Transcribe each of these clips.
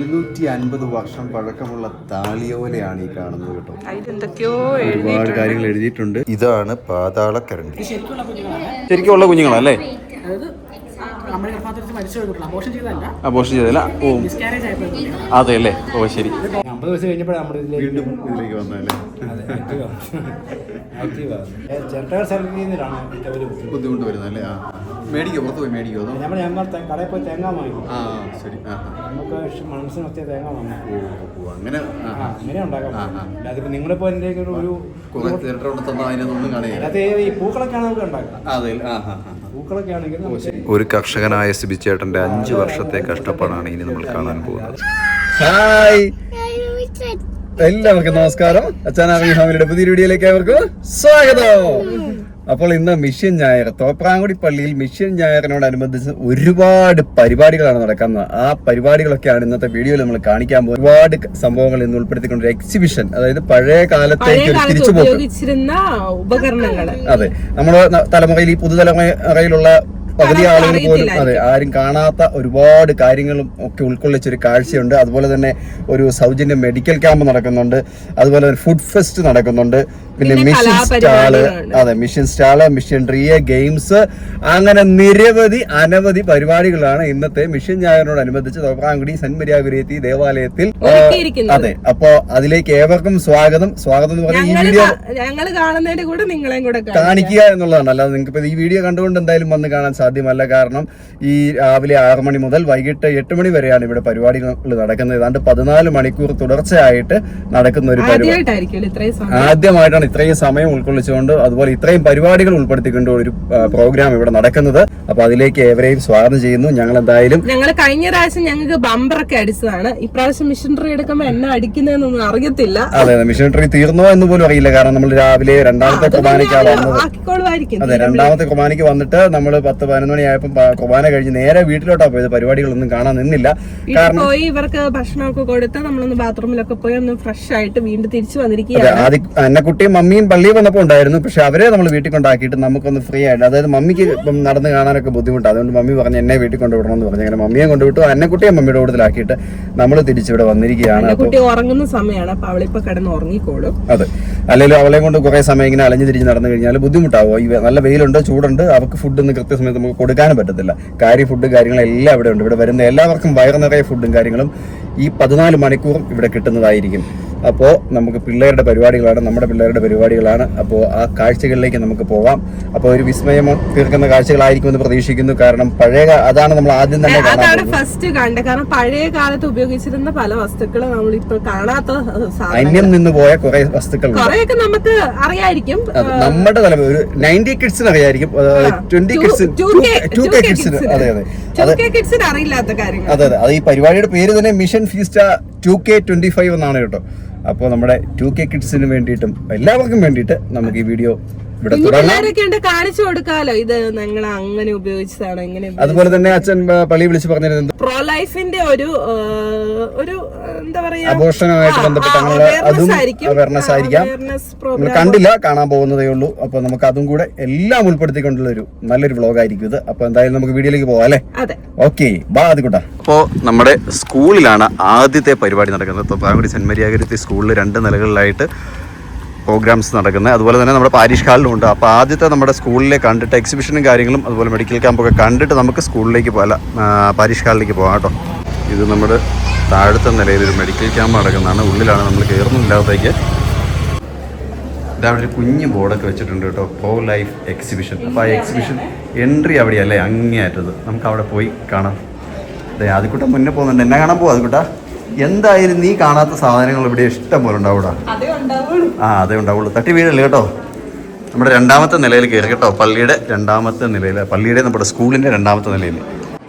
250 വർഷം പഴക്കമുള്ള താളിയോലയാണ് ഈ കാണുന്നത് കേട്ടോ. ഒരുപാട് കാര്യങ്ങൾ എഴുതിയിട്ടുണ്ട്. ഇതാണ് പാതാളക്കരണ്ടി. ശരിക്കുള്ള കുഞ്ഞുങ്ങളല്ലേ? അബോർഷൻ ചെയ്തല്ല. ഓ അതെ അല്ലേ? ഓ ശരി. 50 ദിവസം കഴിഞ്ഞപ്പോഴാണ് വീണ്ടും ഇതിലേക്ക് വന്നല്ലേ? ബുദ്ധിമുട്ട് വരുന്നല്ലേ? ആ മേടിക്കോ? പുറത്ത് പോയി മേടിക്കോ? അതോ ഞങ്ങൾ കടയിൽ പോയി തേങ്ങ വാങ്ങിക്കും. ആ ശരി. നമുക്ക് മനസ്സിന് ഒത്തിരി തേങ്ങ വാങ്ങാം. അങ്ങനെ അങ്ങനെ ഉണ്ടാക്കാം. അതിപ്പോ നിങ്ങളിപ്പോ എന്തെങ്കിലും ഒരു അതിനൊന്നും കാണുക. ഈ പൂക്കളൊക്കെയാണ് നമുക്ക് ഉണ്ടാക്കാം. അതെ. പൂക്കളൊക്കെ ആണെങ്കിൽ ഒരു കർഷകനായ സിബിച്ചേട്ടന്റെ 5 വർഷത്തെ കഷ്ടപ്പാടാണ് ഇനി നമ്മൾ കാണാൻ പോകുന്നത്. ഹായ്, എല്ലാവർക്കും നമസ്കാരം. അച്ഛനാർമി ഫാമിലിയുടെ പുതിയ വീഡിയോയിലേക്ക് ഏവർക്കും സ്വാഗതം. അപ്പോൾ ഇന്ന് മിഷൻ ഞായർ, തോപ്രാങ്കുടി പള്ളിയിൽ മിഷൻ ഞായറിനോടനുബന്ധിച്ച് ഒരുപാട് പരിപാടികളാണ് നടക്കുന്നത്. ആ പരിപാടികളൊക്കെയാണ് ഇന്നത്തെ വീഡിയോയിൽ നമ്മൾ കാണിക്കാൻ പോകുന്നത്. ഒരുപാട് സംഭവങ്ങൾ ഇന്ന് ഉൾപ്പെടുത്തിക്കൊണ്ട് ഒരു എക്സിബിഷൻ, അതായത് പഴയ കാലത്തേക്ക് ഒരു തിരിച്ചുപോക്ക്. അതെ, നമ്മുടെ തലമുറയിൽ, ഈ പുതുതലമുറയിലുള്ള പകുതി ആളുകൾ പോലും ആരും കാണാത്ത ഒരുപാട് കാര്യങ്ങളും ഒക്കെ ഉൾക്കൊള്ളിച്ചൊരു കാഴ്ചയുണ്ട്. അതുപോലെ തന്നെ ഒരു സൗജന്യ മെഡിക്കൽ ക്യാമ്പ് നടക്കുന്നുണ്ട്. അതുപോലെ ഒരു ഫുഡ് ഫെസ്റ്റ് നടക്കുന്നുണ്ട്. പിന്നെ മിഷൻ സ്റ്റാള്, അതെ mission stall, mission tree, games, അങ്ങനെ അനവധി പരിപാടികളാണ് ഇന്നത്തെ മിഷൻ ഞായറിനോടനുബന്ധിച്ച് തോപ്രാങ്കുടി സെന്റ് മരിയാകുര്യത്തി ദേവാലയത്തിൽ. അതെ, അപ്പോ അതിലേക്ക് ഏവർക്കും സ്വാഗതം. സ്വാഗതം എന്ന് പറഞ്ഞാൽ ഈ വീഡിയോ കാണിക്കുക എന്നുള്ളതാണ്. അല്ലാതെ നിങ്ങൾക്ക് ഈ വീഡിയോ കണ്ടുകൊണ്ട് എന്തായാലും വന്ന് കാണാൻ സാധ്യമല്ല. കാരണം ഈ രാവിലെ 6 മണി മുതൽ വൈകിട്ട് 8 മണി വരെയാണ് ഇവിടെ പരിപാടികൾ നടക്കുന്നത്. ഏതാണ്ട് 14 മണിക്കൂർ തുടർച്ചയായിട്ട് നടക്കുന്ന ഒരു പരിപാടി. ആദ്യമായിട്ടാണ് ഇത്രയും സമയം ഉൾക്കൊള്ളിച്ചുകൊണ്ട്, അതുപോലെ ഇത്രയും പരിപാടികൾ ഉൾപ്പെടുത്തിക്കൊണ്ട് ഒരു പ്രോഗ്രാം ഇവിടെ നടക്കുന്നത്. അപ്പൊ അതിലേക്ക് ഏവരെയും സ്വാഗതം ചെയ്യുന്നു. ഞങ്ങൾ കഴിഞ്ഞ പ്രാവശ്യം ഞങ്ങൾക്ക് ബമ്പറൊക്കെ അടിച്ചതാണ്. ഇപ്രാവശ്യം മിഷനറി എടുക്കുമ്പോ എന്നെ അടിക്കുന്നതെന്നൊന്നും അറിയത്തില്ല. അതെ, മിഷനറി തീർന്നോ എന്ന് പോലും അറിയില്ല. കാരണം നമ്മൾ രാവിലെ രണ്ടാമത്തെ കുർബാനയ്ക്കാണ് വന്നത്. അതെ, രണ്ടാമത്തെ കുർബാനയ്ക്ക് വന്നിട്ട് നമ്മൾ 10-11 മണിയായപ്പോൾ കുർബാന കഴിഞ്ഞ് നേരെ വീട്ടിലോട്ടാ പോയത്. പരിപാടികളൊന്നും കാണാൻ നിന്നില്ല. കാരണം പോയി ഇവർക്ക് ഭക്ഷണമൊക്കെ കൊടുത്ത് നമ്മളൊന്ന് ബാത്റൂമിലൊക്കെ പോയി ഒന്ന് ഫ്രഷ് ആയിട്ട് വീണ്ടും തിരിച്ചു വന്നിരിക്കുകയാണ്. അന്നക്കുട്ടിയും മമ്മിയും പള്ളിയിൽ വന്നപ്പോൾ ഉണ്ടായിരുന്നു. പക്ഷെ അവരെ നമ്മൾ വീട്ടിൽ കൊണ്ടാക്കിയിട്ട് നമുക്കൊന്ന് ഫ്രീ ആയിട്ട്, അതായത് മമ്മിക്ക് നടന്ന് കാണാനൊക്കെ ബുദ്ധിമുട്ടാണ്. അതുകൊണ്ട് മമ്മി പറഞ്ഞു എന്നെ വീട്ടിൽ കൊണ്ടുവിടണമെന്ന് പറഞ്ഞു. അങ്ങനെ മമ്മിയെ കൊണ്ടുവിട്ടു. അന്നക്കുട്ടിയെ മമ്മിയുടെ കൂടുതലാക്കിയിട്ട് നമ്മൾ തിരിച്ചിവിടെ വന്നിരിക്കുകയാണ്. കുട്ടി ഉറങ്ങുന്ന സമയമാണ്. അപ്പൊ അവളിപ്പോ കിടന്ന് ഉറങ്ങിക്കോളും. അതെ, അല്ലെങ്കിൽ അവളെ കൊണ്ട് കുറെ സമയം ഇങ്ങനെ അലഞ്ഞു തിരിഞ്ഞ് നടന്നു കഴിഞ്ഞാൽ ബുദ്ധിമുട്ടാവും. ഈ നല്ല വെയിലുണ്ട്, ചൂടുണ്ട്, അവർക്ക് ഫുഡൊന്നും കൃത്യസമയത്ത് നമുക്ക് കൊടുക്കാനും പറ്റത്തില്ല. ഫുഡ് കാര്യങ്ങളെല്ലാം ഇവിടെ ഉണ്ട്. ഇവിടെ വരുന്ന എല്ലാവർക്കും വയറ് നിറയെ ഫുഡും കാര്യങ്ങളും ഈ 14 മണിക്കൂറും ഇവിടെ കിട്ടുന്നതായിരിക്കും. അപ്പോൾ നമുക്ക് പിള്ളേരുടെ പരിപാടികളാണ്, നമ്മുടെ പിള്ളേരുടെ പരിപാടികളാണ്. അപ്പോൾ ആ കാഴ്ചകളിലേക്ക് നമുക്ക് പോകാം. അപ്പോൾ ഒരു വിസ്മയം തീർക്കുന്ന കാഴ്ചകളായിരിക്കുമെന്ന് പ്രതീക്ഷിക്കുന്നു. കാരണം അതാണ് നമ്മൾ ആദ്യം തന്നെ ഫസ്റ്റ് കണ്ടത്. കാരണം പഴയ കാലത്ത് ഉപയോഗിച്ചിരുന്ന പല വസ്തുക്കളും നമ്മളിപ്പോൾ കാണാത്ത, അന്യം നിന്ന് പോയ കുറെ വസ്തുക്കൾ കുറെയൊക്കെ നമുക്ക് അറിയായിരിക്കും. നമ്മുടെ തലമുറ ഒരു 90 കിഡ്സിന് അറിയായിരിക്കും, 20 കിഡ്സിന്, 2K കിഡ്സിന്. അതെ അറിയില്ലാത്ത കാര്യങ്ങൾ. അതെ, അത് ഈ പരിപാടിയുടെ പേര് തന്നെ മിഷൻ ഫീസ്റ്റ 2K25 എന്നാണ് കേട്ടോ. അപ്പോൾ നമ്മുടെ 2K കിഡ്സിന് വേണ്ടിയിട്ടും എല്ലാവർക്കും വേണ്ടിയിട്ട് നമുക്ക് ഈ വീഡിയോ ഇവിടെ കാണിച്ചു കൊടുക്കാലോ. ഇത് ഞങ്ങൾ അങ്ങനെ ഉപയോഗിച്ചതാണ്. ഇങ്ങനെ അതുപോലെ തന്നെ അച്ഛൻ പള്ളി വിളിച്ച് പറഞ്ഞിരുന്നത് പ്രോ ലൈഫിന്റെ ഒരു എന്താ പറയാ, അബോർഷനുമായിട്ട് ബന്ധപ്പെട്ട അതും അവയർനെസ് ആയിരിക്കാം. നമ്മൾ കണ്ടില്ല, കാണാൻ പോകുന്നതേ ഉള്ളൂ. അപ്പൊ നമുക്ക് അതും കൂടെ എല്ലാം ഉൾപ്പെടുത്തിക്കൊണ്ടുള്ള ഒരു നല്ലൊരു വ്ലോഗ് ആയിരിക്കും ഇത്. അപ്പൊ എന്തായാലും നമുക്ക് വീഡിയോയിലേക്ക് പോവാം അല്ലേ? ഓക്കെ, ബാ അതിക്കൂട്ടാ. അപ്പോൾ നമ്മുടെ സ്കൂളിലാണ് ആദ്യത്തെ പരിപാടി നടക്കുന്നത്. തോപ്രാങ്കുടി സെന്റ് മരിയാകുര്യത്തി സ്കൂളിൽ 2 നിലകളിലായിട്ട് പ്രോഗ്രാംസ് നടക്കുന്നത്. അതുപോലെ തന്നെ നമ്മുടെ പാരിഷ് ഹാളിലും ഉണ്ട്. അപ്പോൾ ആദ്യത്തെ നമ്മുടെ സ്കൂളിലെ കണ്ടിട്ട് എക്സിബിഷനും കാര്യങ്ങളും അതുപോലെ മെഡിക്കൽ ക്യാമ്പൊക്കെ കണ്ടിട്ട് നമുക്ക് സ്കൂളിലേക്ക് പോകാം, പാരിഷ് ഹാളിലേക്ക് പോകാം കേട്ടോ. ഇത് നമ്മുടെ താഴത്തെ നിലയിൽ ഒരു മെഡിക്കൽ ക്യാമ്പ് നടക്കുന്നതാണ്. ഉള്ളിലാണ് നമ്മൾ കയറുന്നില്ലാത്തേക്ക്. ഇതവിടെ ഒരു കുഞ്ഞ് ബോർഡൊക്കെ വെച്ചിട്ടുണ്ട് കേട്ടോ, പ്രോ ലൈഫ് എക്സിബിഷൻ. അപ്പോൾ ആ എക്സിബിഷൻ എൻട്രി അവിടെയല്ലേ, അങ്ങേയറ്റത്. നമുക്ക് അവിടെ പോയി കാണാം. അതെ, ആദ്യക്കൂട്ട മുന്നേ പോകുന്നുണ്ട്. എന്നെ കാണാൻ പോകും ആദ്യക്കൂട്ട. എന്തായാലും നീ കാണാത്ത സാധനങ്ങൾ ഇവിടെ ഇഷ്ടം പോലെ ഉണ്ടാവൂടാ. അതേ ഉണ്ടാവുള്ളൂ. തട്ടി വീഴല്ലേ കേട്ടോ. നമ്മുടെ 2ാമത്തെ നിലയിൽ കയറി കേട്ടോ, പള്ളിയുടെ 2ാമത്തെ നിലയിൽ, പള്ളിയുടെ നമ്മുടെ സ്കൂളിൻ്റെ 2ാമത്തെ നിലയിൽ.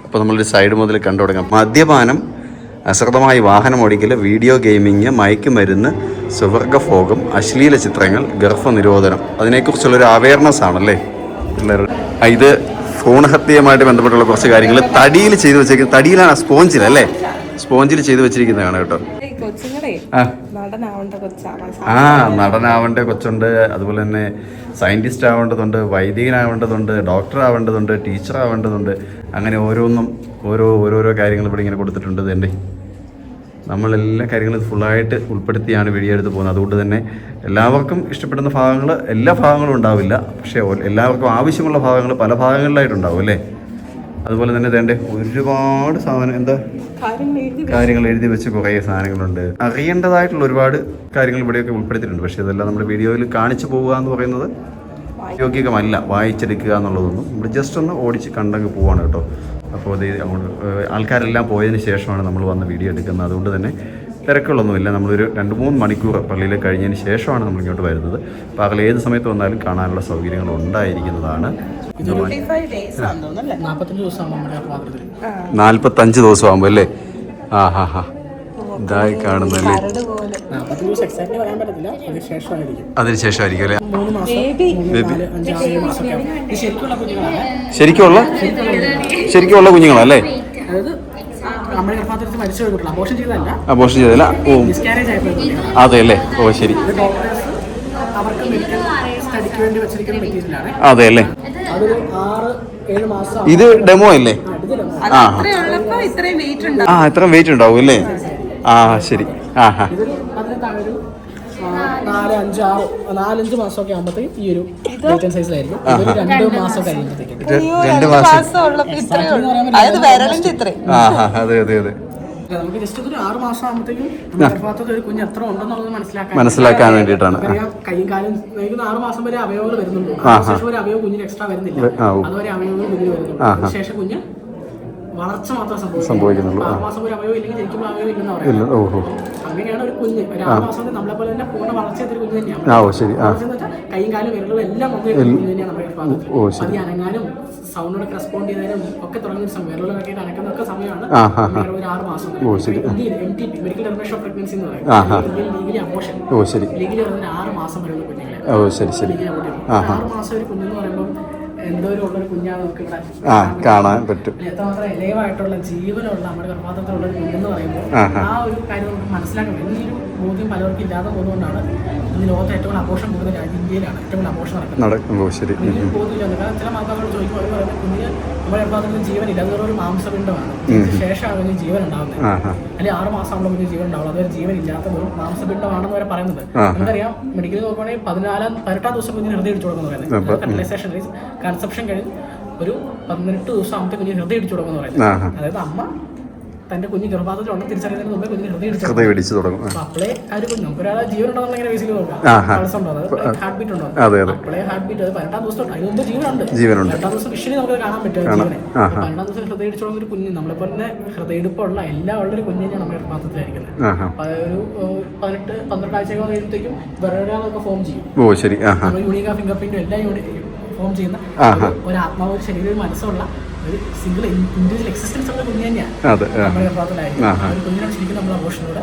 അപ്പോൾ നമ്മളൊരു സൈഡ് മുതൽ കണ്ടു തുടങ്ങാം. മദ്യപാനം, അശ്രദ്ധമായി വാഹനം ഓടിക്കൽ, വീഡിയോ ഗെയിമിങ്, മയക്കുമരുന്ന്, സുവർഗഭോഗം, അശ്ലീല ചിത്രങ്ങൾ, ഗർഭനിരോധനം, അതിനെക്കുറിച്ചുള്ളൊരു അവയർനെസ് ആണല്ലേ പിള്ളേരുടെ. ഇത് ഭ്രൂണഹത്യയുമായിട്ട് ബന്ധപ്പെട്ടുള്ള കുറച്ച് കാര്യങ്ങൾ തടിയിൽ ചെയ്തു വെച്ചേക്കുന്നത്. തടിയിലാണ്, സ്പോഞ്ചിലല്ലേ, സ്പോഞ്ചിൽ ചെയ്തു വെച്ചിരിക്കുന്നതാണ് കേട്ടോ. നടനാവേണ്ട കൊച്ചുണ്ട്, അതുപോലെ തന്നെ സയൻറ്റിസ്റ്റ് ആവേണ്ടതുണ്ട്, വൈദികനാവേണ്ടതുണ്ട്, ഡോക്ടർ ആവേണ്ടതുണ്ട്, ടീച്ചർ ആവേണ്ടതുണ്ട്. അങ്ങനെ ഓരോന്നും ഓരോരോ കാര്യങ്ങൾ ഇവിടെ ഇങ്ങനെ കൊടുത്തിട്ടുണ്ട്. എൻ്റെ നമ്മളെല്ലാ കാര്യങ്ങളും ഫുള്ളായിട്ട് ഉൾപ്പെടുത്തിയാണ് വീഡിയോ എടുത്ത് പോകുന്നത്. അതുകൊണ്ട് തന്നെ എല്ലാവർക്കും ഇഷ്ടപ്പെടുന്ന ഭാഗങ്ങൾ എല്ലാ ഭാഗങ്ങളും ഉണ്ടാവില്ല, പക്ഷേ എല്ലാവർക്കും ആവശ്യമുള്ള ഭാഗങ്ങൾ പല ഭാഗങ്ങളിലായിട്ടുണ്ടാവും അല്ലേ. അതുപോലെ തന്നെ വേണ്ട ഒരുപാട് സാധനം എന്താ കാര്യങ്ങൾ എഴുതി വെച്ച് കുറേ സാധനങ്ങളുണ്ട്. അറിയേണ്ടതായിട്ടുള്ള ഒരുപാട് കാര്യങ്ങൾ ഇവിടെയൊക്കെ ഉൾപ്പെടുത്തിയിട്ടുണ്ട്. പക്ഷേ ഇതെല്ലാം നമ്മുടെ വീഡിയോയിൽ കാണിച്ചു പോവുക എന്ന് പറയുന്നത് യോഗ്യമല്ല, വായിച്ചെടുക്കുക എന്നുള്ളതൊന്നും നമ്മൾ ജസ്റ്റ് ഒന്ന് ഓടിച്ച് കണ്ടങ്ങ് പോവാണ് കേട്ടോ. അപ്പോൾ ഇത് അങ്ങോട്ട് ആൾക്കാരെല്ലാം പോയതിന് ശേഷമാണ് നമ്മൾ വന്ന് വീഡിയോ എടുക്കുന്നത്. അതുകൊണ്ട് തന്നെ തിരക്കുകളൊന്നുമില്ല. നമ്മളൊരു 2-3 മണിക്കൂർ പള്ളിയിൽ കഴിഞ്ഞതിന് ശേഷമാണ് നമ്മൾ ഇങ്ങോട്ട് വരുന്നത്. പകൽ ഏത് സമയത്ത് വന്നാലും കാണാനുള്ള സൗകര്യങ്ങൾ ഉണ്ടായിരിക്കുന്നതാണ്. 45 ദിവസം ആകുമ്പോൾ അല്ലേ? ആ ഹാ ഹാ ഇതായി കാണുന്നല്ലേ. അതിനുശേഷമായിരിക്കും അല്ലേ? ശരിക്കുള്ള കുഞ്ഞുങ്ങളല്ലേ? അബോർഷൻ ചെയ്തല്ല. ഓ അതെ അല്ലേ? ഓ ശരി. അതെ അല്ലേ? ഇത് ഡെമോ അല്ലേ? ഇത്രയും വെയിറ്റ് ഉണ്ടാവും അല്ലേ? ആ ശരി. ആ ഹാ 4-5 മാസമൊക്കെ ആകുമ്പോഴത്തേക്കും ഈ ഒരു സൈസിലായിരിക്കും. 2 മാസം കഴിയുമ്പോഴത്തേക്കും നമുക്ക് ജസ്റ്റ് ഒരു 6 മാസം ആകുമ്പോഴത്തേക്കും ഒരു കുഞ്ഞ് എത്ര ഉണ്ടെന്നുള്ളത് മനസ്സിലാക്കാൻ വേണ്ടിയിട്ടാണ്. കൈയും കാലും 6 മാസം വരെ അവയവങ്ങൾ വരുന്നുണ്ട്. ശേഷം ഒരു അവയവം കുഞ്ഞിന് എക്സ്ട്രാ വരുന്നില്ല. അതുവരെ അവയവങ്ങൾ കുഞ്ഞിന് വരുന്നുണ്ട്. അതിനുശേഷം കുഞ്ഞ് വളർച്ച മാത്രം സംഭവിക്കുന്നുള്ളൂ. 6 മാസം ഒരു അവയവം ഇല്ലെങ്കിൽ ജനിക്കുമ്പോൾ അവയവം ഇല്ലെന്ന് പറയുന്നത്. അങ്ങനെയാണ് ഒരു കുഞ്ഞ്. ഒരു 6 മാസം നമ്മളെ പോലെ തന്നെ പൂർണ്ണ വളർച്ചയെത്തിയ കുഞ്ഞ് തന്നെയാണ്. കൈയും കാലും വിരലുകളും എല്ലാം കുഞ്ഞ് തന്നെയാണ് നമ്മുടെ അത് അനങ്ങാനും സൗണ്ടിനൊക്കെ റെസ്പോണ്ട് ചെയ്താലും ഒക്കെ തുടങ്ങുന്ന സമയം വിരലുകളൊക്കെ അനക്കുന്നൊക്കെ സമയമാണ് ഒരു 6 മാസം. മെഡിക്കൽ ടെർമിനേഷൻ ഓഫ് പ്രഗ്നൻസി എന്ന് പറയുന്നത് ലീഗലി അബോർഷൻ. ലീഗലി പറയുന്നത് 6 മാസം വരെയുള്ള കുഞ്ഞുങ്ങളെ 6 മാസം ഒരു കുഞ്ഞെന്ന് പറയുമ്പോൾ എന്തോരം ഉള്ളൊരു കുഞ്ഞാണ് നമുക്ക് ഇവിടെ കാണാൻ പറ്റും. എത്രമാത്രം എലയവായിട്ടുള്ള ജീവനുള്ള നമ്മുടെ ഗർഭാത്രത്തിലുള്ള ഒരു കുഞ്ഞെന്ന് പറയുമ്പോൾ ആ ഒരു കാര്യം നമുക്ക് മനസ്സിലാക്കാൻ പറ്റും. ഈ ഒരു ബോധ്യം പലർക്കും ഇല്ലാതെ പോകുന്നതുകൊണ്ടാണ് ഇന്ന് ലോകത്ത് ഏറ്റവും അബോർഷൻ കൂടുന്ന രാജ്യം ഇന്ത്യയിലാണ് ഏറ്റവും അബോർഷൻ നടക്കുന്നത്. ബോധ്യമില്ല. കാരണം ചില മാതാക്കളോട് ചോദിക്കുമ്പോൾ അവർ പറയുന്നത് കുഞ്ഞിന് നമ്മുടെ ഗർഭാത്രത്തിൽ ജീവനില്ല, അതുപോലെ ഒരു മാംസപിണ്ഡമാണ്. ശേഷമാണ് കുഞ്ഞ് ജീവൻ ഉണ്ടാകുന്നത്. അല്ലെങ്കിൽ 6 മാസം ആകുമ്പോൾ കുഞ്ഞ് ജീവൻ ഉണ്ടാവുള്ളൂ. അതൊരു ജീവൻ ഇല്ലാത്ത ഒരു മാംസപിണ്ഡമാണെന്ന് വരെ പറയുന്നത്. നമുക്കറിയാം മെഡിക്കലിൽ നോക്കുകയാണെങ്കിൽ 18 ദിവസം കുഞ്ഞിന് ഹൃദയം ഇടിച്ചു കൊടുക്കുന്നു പറയുന്നത്. ഫെർട്ടിലൈസേഷൻ കൺസെപ്ഷൻ കഴിഞ്ഞ് ഒരു 18 ദിവസം ആകുമ്പോൾ കുഞ്ഞിന് ഹൃദയം ഇടിച്ചു കൊടുക്കുന്നു പറയുന്നത്. അതായത് അമ്മ തന്റെ കുഞ്ഞ് ഗർഭാത്രത്തിലുണ്ട് തിരിച്ചറിയുന്നതിന് മുമ്പേ കുഞ്ഞിന് ഹൃദയം ഇടിച്ചു തുടങ്ങും. അപ്പോഴേ ആ ഒരു കുഞ്ഞ് നമുക്കൊരാളെ ജീവൻ ഉണ്ടോ എങ്ങനെ ബേസിൽ നോക്കാം. പൾസ് ഉണ്ടോ, ഹാർട്ട് ബീറ്റ് ഉണ്ടോ, അപ്പോഴേ ഹാർട്ട് ബീറ്റ്. അത് 18 ദിവസം ഉണ്ട്. അതിന് ജീവനുണ്ട്. 18 ദിവസം വിഷയം നമുക്ക് കാണാൻ പറ്റും ജീവനെ. 18 ദിവസം ഹൃദയം ഇടിച്ചു തുടങ്ങുന്ന ഒരു കുഞ്ഞ് നമ്മളെപ്പോലെ തന്നെ ഹൃദയടുപ്പുള്ള എല്ലാം ഉള്ളൊരു കുഞ്ഞ് തന്നെയാണ് നമ്മുടെ ഗർഭാത്രത്തിലായിരിക്കുന്നത്. ഒരു 18-12 ആഴ്ചകൾ കഴിയുമ്പോഴത്തേക്കും വെറോനൊക്കെ ഫോം ചെയ്യും. യൂണിക ഫിംഗർ പ്രിന്റും എല്ലാം ഫോം ചെയ്യുന്ന ഒരു ആത്മാവ്, ഒരു ശരീരം, ഒരു മനസ്സുള്ള ഒരു സിംഗിൾ ഇൻഡിവിജ്വൽ എക്സിസ്റ്റൻസ് ഉള്ള കുഞ്ഞ് തന്നെയാണ് നമ്മുടെ ഗർഭാത്രത്തിലായിരിക്കും. ഒരു കുഞ്ഞിനോട് ശരിക്കും നമ്മൾ ആഘോഷത്തിലൂടെ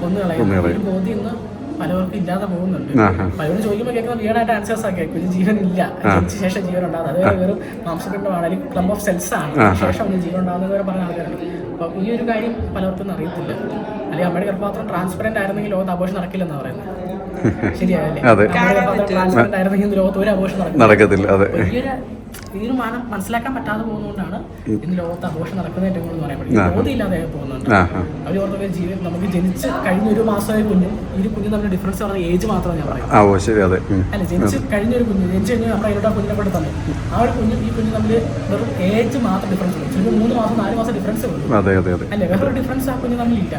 ഒന്ന് കളയുന്നത്. ഒരു ബോധ്യം ഇന്ന് പലവർക്കും ഇല്ലാതെ പോകുന്നുണ്ട്. പലരും ചോദിക്കുമ്പോൾ കേൾക്കുന്ന വീടായിട്ട് ആൻസേഴ്സ് ആക്കി കുഞ്ഞ് ജീവൻ ഇല്ല, ജനിച്ച ശേഷം ജീവൻ ഉണ്ടാകുന്നത് അതുവരെ വെറും മാംസപിണ്ഡമാണ്, അല്ലെങ്കിൽ ക്ലബ് ഓഫ് സെൽസ് ആണ്, ശേഷം കുഞ്ഞ് ജീവൻ ഉണ്ടാകുന്നത് വരെ പറഞ്ഞ ആൾക്കാരുണ്ട്. അപ്പം ഈ ഒരു കാര്യം പലർക്കും അറിയത്തില്ല. അല്ലെങ്കിൽ നമ്മുടെ ഗർഭപാത്രം ട്രാൻസ്പെറന്റ് ആയിരുന്നെങ്കിൽ ലോകത്ത് ആഘോഷം നടക്കില്ലെന്നാണ് പറയുന്നത്. ശരിയായല്ലേ? ട്രാൻസ്പെറന്റ് ആയിരുന്നെങ്കിൽ ലോകത്ത് ഒരു ആഘോഷം നടക്കത്തില്ല. ഈ ഒരു മാനം മനസ്സിലാക്കാൻ പറ്റാതെ പോകുന്നതുകൊണ്ടാണ് ഇന്ന് ലോകത്ത് ആഘോഷം നടക്കുന്ന ഏറ്റവും കൂടുതൽ പറയാൻ പറ്റും. ബോധ്യമില്ലാതെ പോകുന്നുണ്ട്. അവർ ഓർക്കൊക്കെ ജീവിതം നമുക്ക് ജനിച്ച് കഴിഞ്ഞ ഒരു മാസമായ കുഞ്ഞും ഈ കുഞ്ഞും തമ്മിൽ ഡിഫറൻസ് പറഞ്ഞ ഏജ് മാത്രമാണ് ഞാൻ പറയുന്നത്. അല്ല, ജനിച്ച് കഴിഞ്ഞൊരു കുഞ്ഞ് ജനിച്ചു കഴിഞ്ഞാൽ നമ്മുടെ അതിലോട്ട് ആ കുഞ്ഞിനെ കൊണ്ട് തന്നെ ആ ഒരു കുഞ്ഞും ഈ കുഞ്ഞും തമ്മിൽ വെറും ഏജ് മാത്രം ഡിഫറൻസ് ഉള്ളൂ. ചിലപ്പോൾ 3 മാസം 4 മാസം ഡിഫറൻസ് ഉള്ളൂ. അല്ലെ, വേറൊരു ഡിഫറൻസ് ആ കുഞ്ഞ് തമ്മിലില്ല.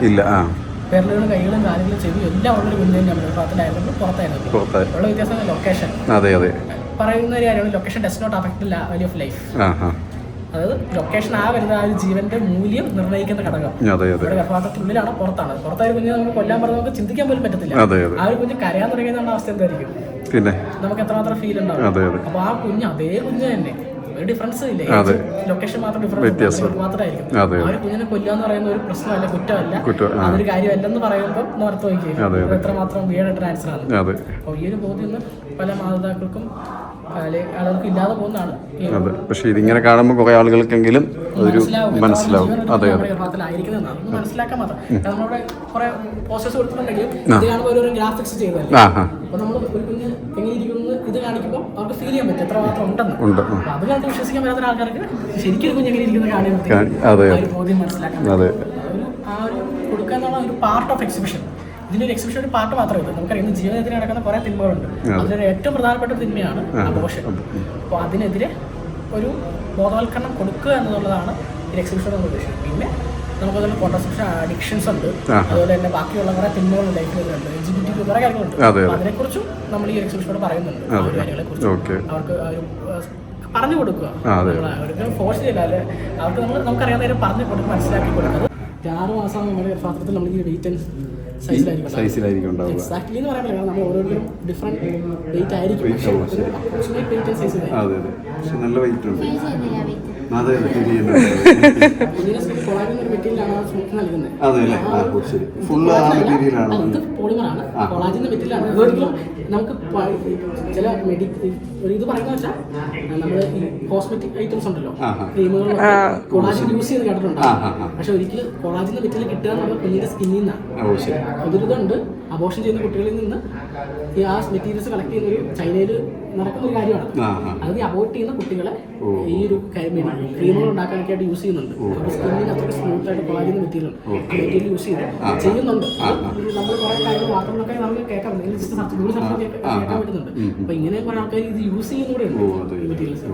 വിരലുകളും കൈകളും കാലുകളും ചെവിയും എല്ലാം ഉള്ളൊരു കുഞ്ഞ് തന്നെയാണ് ഗർഭത്തിലായിരുന്നു പുറത്തായിരുന്നു. ഉള്ള വ്യത്യാസം ലൊക്കേഷൻ പറയുന്ന ഒരു കാര്യമാണ്. Location does not affect the value of life. അതായത് ലൊക്കേഷൻ വരുന്ന ആ ഒരു ജീവന്റെ മൂല്യം നിർണ്ണയിക്കുന്ന ഘടകം നമ്മുടെ ഗർഭാത്രത്തിനുള്ളിലാണോ പുറത്താണ്. പുറത്തായ കുഞ്ഞിനെ നമുക്ക് കൊല്ലാൻ പറഞ്ഞാൽ നമുക്ക് ചിന്തിക്കാൻ പോലും പറ്റത്തില്ല. ആ ഒരു കുഞ്ഞ് കരയാൻ തുടങ്ങിയ അവസ്ഥ എന്തായിരിക്കും? നമുക്ക് എത്രമാത്രം ഫീൽ ഉണ്ടാവും. അപ്പൊ ആ കുഞ്ഞ് അതേ കുഞ്ഞ് തന്നെ, ഒരു ഡിഫറൻസ് ഇല്ല. ലൊക്കേഷൻ മാത്രം ഡിഫറൻസ് മാത്രമായിരിക്കും. ആ ഒരു കുഞ്ഞിനെ കൊല്ലുക എന്ന് പറയുന്ന ഒരു പ്രശ്നമല്ല, കുറ്റമല്ല, അതൊരു കാര്യമല്ലെന്ന് പറയുമ്പോൾ ഓർത്ത് നോക്കിയാൽ എത്രമാത്രം വീടായിട്ടൊരു ആൻസർ ആണ്. അപ്പോൾ ഈ ഒരു ബോധ്യം പല മാതാക്കൾക്കും ആളുകൾക്ക് ഇല്ലാതെ പോകുന്നതാണ്. പക്ഷെ ഇതിങ്ങനെ കാണുമ്പോൾ കുറെ ആളുകൾക്കെങ്കിലും ഒരു മനസ്സിലാവും. മനസ്സിലാക്കാൻ മാത്രം നമ്മുടെ കുറെ പോസ്റ്റേഴ്സ് കൊടുത്തിട്ടുണ്ടെങ്കിൽ ഇത് കാണുമ്പോൾ ഓരോ ഗ്രാഫിക്സ് ചെയ്തല്ലേ. അപ്പൊ നമ്മൾ ഒരു കുഞ്ഞ് എങ്ങനെ ഇരിക്കുന്നത് ഇത് കാണിക്കുമ്പോൾ അവർക്ക് ഫീൽ ചെയ്യാൻ പറ്റും എത്രമാത്രം ഉണ്ടെന്ന്. അത് കണ്ട് വിശ്വസിക്കാൻ പറ്റാത്ത ആൾക്കാർക്ക് ശരിക്കും കുഞ്ഞ് എങ്ങനെ ഇരിക്കുന്നത് കാണുമ്പോൾ ബോധ്യം മനസ്സിലാക്കാൻ പറ്റും. ആ ഒരു കൊടുക്കുക എന്നുള്ള ഒരു പാർട്ട് ഓഫ് എക്സിബിഷൻ. ഇതിൻ്റെ ഒരു എക്സിബിഷൻ ഒരു പാർട്ട് മാത്രമേ ഉള്ളൂ. നമുക്കറിയാം ജീവനെതിരെ നടക്കുന്ന കുറേ തിന്മകളുണ്ട്. അതിലൊരു ഏറ്റവും പ്രധാനപ്പെട്ട തിന്മയാണ് അബോർഷൻ. അപ്പോൾ അതിനെതിരെ ഒരു ബോധവൽക്കരണം കൊടുക്കുക എന്നുള്ളതാണ് ഈ എക്സിബിഷൻ കൊണ്ട് ഉദ്ദേശിക്കുന്നത്. പിന്നെ നമുക്കതുപോലെ കോൺട്രസെപ്ഷൻ അഡിക്ഷൻസ് ഉണ്ട്, അതുപോലെ തന്നെ ബാക്കിയുള്ള കുറേ തിന്മകളുടെ ലൈഫിലുണ്ട്, LGBT കുറേ കാര്യങ്ങളുണ്ട്. അതിനെക്കുറിച്ചും നമ്മൾ ഈ എക്സിബിഷനോട് പറയുന്നുണ്ട്. ആ ഒരു കാര്യങ്ങളെക്കുറിച്ച് അവർക്ക് ഒരു പറഞ്ഞു കൊടുക്കുക, അവർക്ക് ഫോഴ്സ് ചെയ്യില്ല, അല്ലെ അവർക്ക് നമുക്കറിയാവുന്ന കാര്യം പറഞ്ഞു കൊടുക്കുക, മനസ്സിലാക്കി കൊടുക്കുക. 6 മാസം നമ്മുടെ ഗർഭപാത്രത്തിൽ നമ്മൾ ഈ വെയിറ്റ് ആൻഡ് സൈസിലായിരിക്കും എക്സാക്ട്ലി എന്ന് പറയാൻ പറ്റില്ല, കാരണം നമ്മൾ ഓരോരുത്തരും ഡിഫറെന്റ് വെയിറ്റ് ആയിരിക്കും. നല്ല വെയിറ്റ് ഉണ്ട്. പോളിമറാണ്, കൊളാജിന്റെ മെറ്റീരിയലാണ്. ഇതൊരിക്കലും നമുക്ക് ചില ഇത് പറയുന്ന വെച്ചാൽ നമ്മൾ ഈ കോസ്മെറ്റിക് ഐറ്റംസ് ഉണ്ടല്ലോ, ക്രീമുകൾ കൊളാജിൻ യൂസ് ചെയ്ത് കേട്ടിട്ടുണ്ട്. പക്ഷെ ഒരിക്കലും കൊളാജിന്റെ മെറ്റീരിയൽ കിട്ടുക എന്നുള്ള കുഞ്ഞിന്റെ സ്കിന്നിൽ നിന്നാണ്. അതൊരിതുണ്ട്. അബോർഷൻ ചെയ്യുന്ന കുട്ടികളിൽ നിന്ന് ഈ ആ മെറ്റീരിയൽസ് കളക്ട് ചെയ്യുന്ന ഒരു ചൈനയിൽ നടക്കുന്ന ഒരു കാര്യമാണ്. അത് അബോർട്ട് ചെയ്യുന്ന കുട്ടികളെ ഈ ഒരു ക്രീമുകൾ ഉണ്ടാക്കാനൊക്കെ ആയിട്ട് യൂസ് ചെയ്യുന്നുണ്ട്. സ്കിന്നിന് അത്ര സ്മൂത്ത് ആയിട്ട് കൊളാജിന്റെ മെറ്റീരിയൽ യൂസ് ചെയ്യുന്നുണ്ട്. നമ്മൾ കുറെ കാര്യങ്ങൾ വാർത്തകളൊക്കെ നമുക്ക് കേൾക്കാൻ കേൾക്കാൻ പറ്റുന്നുണ്ട്. അപ്പൊ ഇങ്ങനെ കുറെ ആൾക്കാർ ഇത് യൂസ് ചെയ്യുന്നൂടെ ഉണ്ട് ഈ മെറ്റീരിയൽസ്.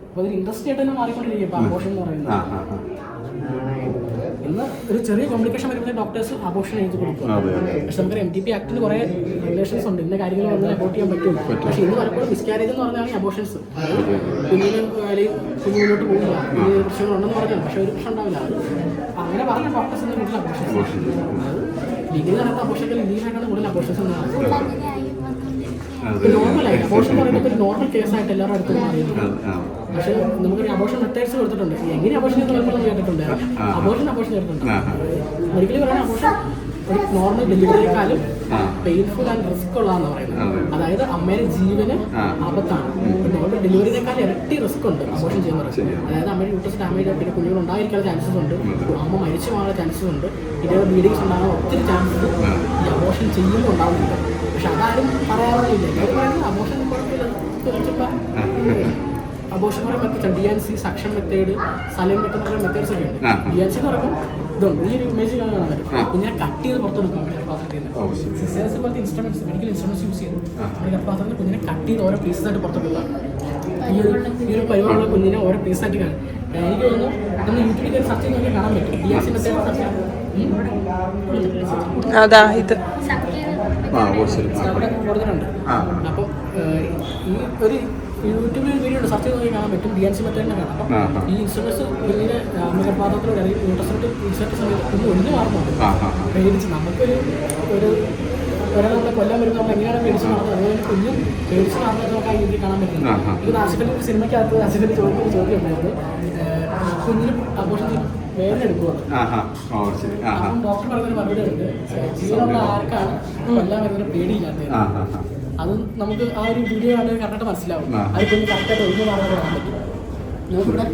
അപ്പൊ അതൊരു ഇൻട്രസ്റ്റ് ആയിട്ട് തന്നെ മാറിക്കൊണ്ടിരിക്കും ഇപ്പൊ അബോർഷൻ എന്ന് പറയുന്നത്. ഇന്ന് ഒരു ചെറിയ കോംപ്ലിക്കേഷൻ വരുമ്പോൾ ഡോക്ടേഴ്സ് അബോർഷൻ എഴുതി കൊടുക്കും. പക്ഷെ നമുക്ക് MTP ആക്ടിൽ കുറേ റെഗുലേഷൻസ് ഉണ്ട്, ഇന്ന കാര്യങ്ങൾ വന്നാൽ അബോർട്ട് ചെയ്യാൻ പറ്റും. പക്ഷേ ഇന്ന് പലപ്പോഴും മിസ്കാരേജ് എന്ന് പറഞ്ഞാൽ ഈ അബോർഷൻസ് കുഞ്ഞിന് കുഞ്ഞു മുന്നോട്ട് പോകില്ല, കുഞ്ഞിന് പ്രശ്നങ്ങളുണ്ടെന്ന് പറഞ്ഞാൽ പക്ഷേ ഒരു പ്രശ്നം ഉണ്ടാവില്ല. അങ്ങനെ പറഞ്ഞ ഡോക്ടേഴ്സിന്റെ വീട്ടിൽ അബോർഷൻസ് ലീഗിൽ നടക്കുന്ന അബോർഷൻകൾ ലീഗായിട്ടാണ് കൂടുതൽ അബോർഷൻസ് എന്നാണ്. നോർമലായി അബോർഷൻ പറയുന്നത് ഒരു നോർമൽ കേസായിട്ട് എല്ലാവരും അടുത്തും മാറിയിട്ടുണ്ട്. പക്ഷേ നമുക്കൊരു അബോർഷൻ മെത്തേഡ്സ് കൊടുത്തിട്ടുണ്ട്. എങ്ങനെ അബോർഷൻ ചെയ്യുന്ന കേട്ടിട്ടുണ്ട്, അബോർഷൻ കേട്ടിട്ടുണ്ട്. മെഡിക്കലി പറയുന്ന അബോർഷൻ ഒരു നോർമൽ ഡെലിവറിയെക്കാളും പെയിൻഫുൾ ആൻഡ് റിസ്ക് ഉള്ളതാണെന്ന് പറയുന്നത്. അതായത് അമ്മയുടെ ജീവന് ആപത്താണ്. നോർമൽ ഡെലിവറിനേക്കാൾ ഇരട്ടി റിസ്ക് ഉണ്ട് അബോർഷൻ ചെയ്യുന്നത്. അതായത് അമ്മയുടെ യൂട്രസ് ഡാമേജ് ആയിട്ട് കുഞ്ഞുങ്ങൾ ഉണ്ടായിരിക്കാനുള്ള ചാൻസസ് ഉണ്ട്, അമ്മ മരിച്ചു പോകാനുള്ള ചാൻസസ് ഉണ്ട്, ഇതേ ബ്ലീഡിങ്സ് ഉണ്ടാകാൻ ഒത്തിരി ചാൻസസ് ഈ അബോർഷൻ ചെയ്യുമ്പോൾ ഉണ്ടാകുന്നുണ്ട്. പക്ഷെ അതാരും പറയാറില്ല. Abortion abortion method DNC, suction method, saline method പറയുന്ന മെത്തേഡ്സ് ഒക്കെ ഉണ്ട്. DNC എന്ന് പറയുമ്പോൾ ഇതുണ്ട്, ഈ ഒരു ഇമേജ് കാണാൻ പറ്റും. കുഞ്ഞിനെ കട്ട് ചെയ്ത് പുറത്തെടുക്കാം ഗർഭപാത്രത്തിൽ നിന്ന്. സിസേഴ്സ് പോലത്തെ ഇൻസ്ട്രുമെന്റ്സ്, മെഡിക്കൽ ഇൻസ്ട്രുമെന്റ്സ് യൂസ് ചെയ്ത് നമ്മുടെ ഗർഭപാത്രത്തിൽ കുഞ്ഞിനെ കട്ട് ചെയ്ത് ഓരോ പീസായിട്ട് പുറത്തെടുക്കുക. ഈ ഒരു പരിപാടിയുള്ള കുഞ്ഞിനെ ഓരോ പീസായിട്ട് കാണും. എനിക്ക് തോന്നുന്നു നമ്മൾ യൂട്യൂബിൽ കയറി സെർച്ച് ചെയ്ത് നോക്കി കാണാൻ പറ്റും. DNC മെത്തേഡ് സെർച്ച് ചെയ്യാം. കൊടുത്തിട്ടുണ്ട്. അപ്പോൾ ഈ ഒരു യൂട്യൂബിൽ വീഡിയോ ഉണ്ട്, സെർച്ച് ചെയ്ത് നോക്കി കാണാൻ പറ്റും. DNC മെത്തേഡിനെ കാണാം. അപ്പം ഈ ഇൻസ്ട്രുമെന്റ്സ് കുഞ്ഞിനെ ഗർഭപാത്രത്തിലൂടെ അല്ലെങ്കിൽ യൂട്രസിലോട്ട് ഇൻസേർട്ട് സമയത്ത് കുഞ്ഞ് ഒഴിഞ്ഞു മാറുന്നുണ്ട്. പേടിച്ച് നമുക്കൊരു ഒരാൾ നമ്മളെ കൊല്ലാൻ വരുമ്പോൾ നമ്മൾ എങ്ങനെയാണ് പേടിച്ച് മാറുന്നത്, അതുപോലെ കുഞ്ഞും പേടിച്ച് മാറുന്നത് നമുക്ക് ആ രീതിയിൽ കാണാൻ പറ്റുന്നത്. ഇത് ആസിഫലി ഒരു സിനിമയ്ക്കകത്ത് ആസിഫലി ചോദിക്കുന്ന ചോദ്യം ഉണ്ടായിരുന്നു, കുഞ്ഞിന് അബോർഷൻ വേദന എടുക്കുവാണ്. അപ്പം ഡോക്ടർ പറഞ്ഞൊരു മറുപടി ഉണ്ട്, ജീവനുള്ള ആർക്കാണ് കൊല്ലാൻ വരുന്നൊരു പേടിയില്ലാത്തത്. അത് നമുക്ക് ആ ഒരു വീഡിയോ ആണെങ്കിൽ കറക്റ്റായിട്ട് മനസ്സിലാവും. അത് കുഞ്ഞ് കറക്റ്റായിട്ട് ഒഴിഞ്ഞു മാറാൻ കാണാൻ പറ്റും. നമുക്കിവിടെ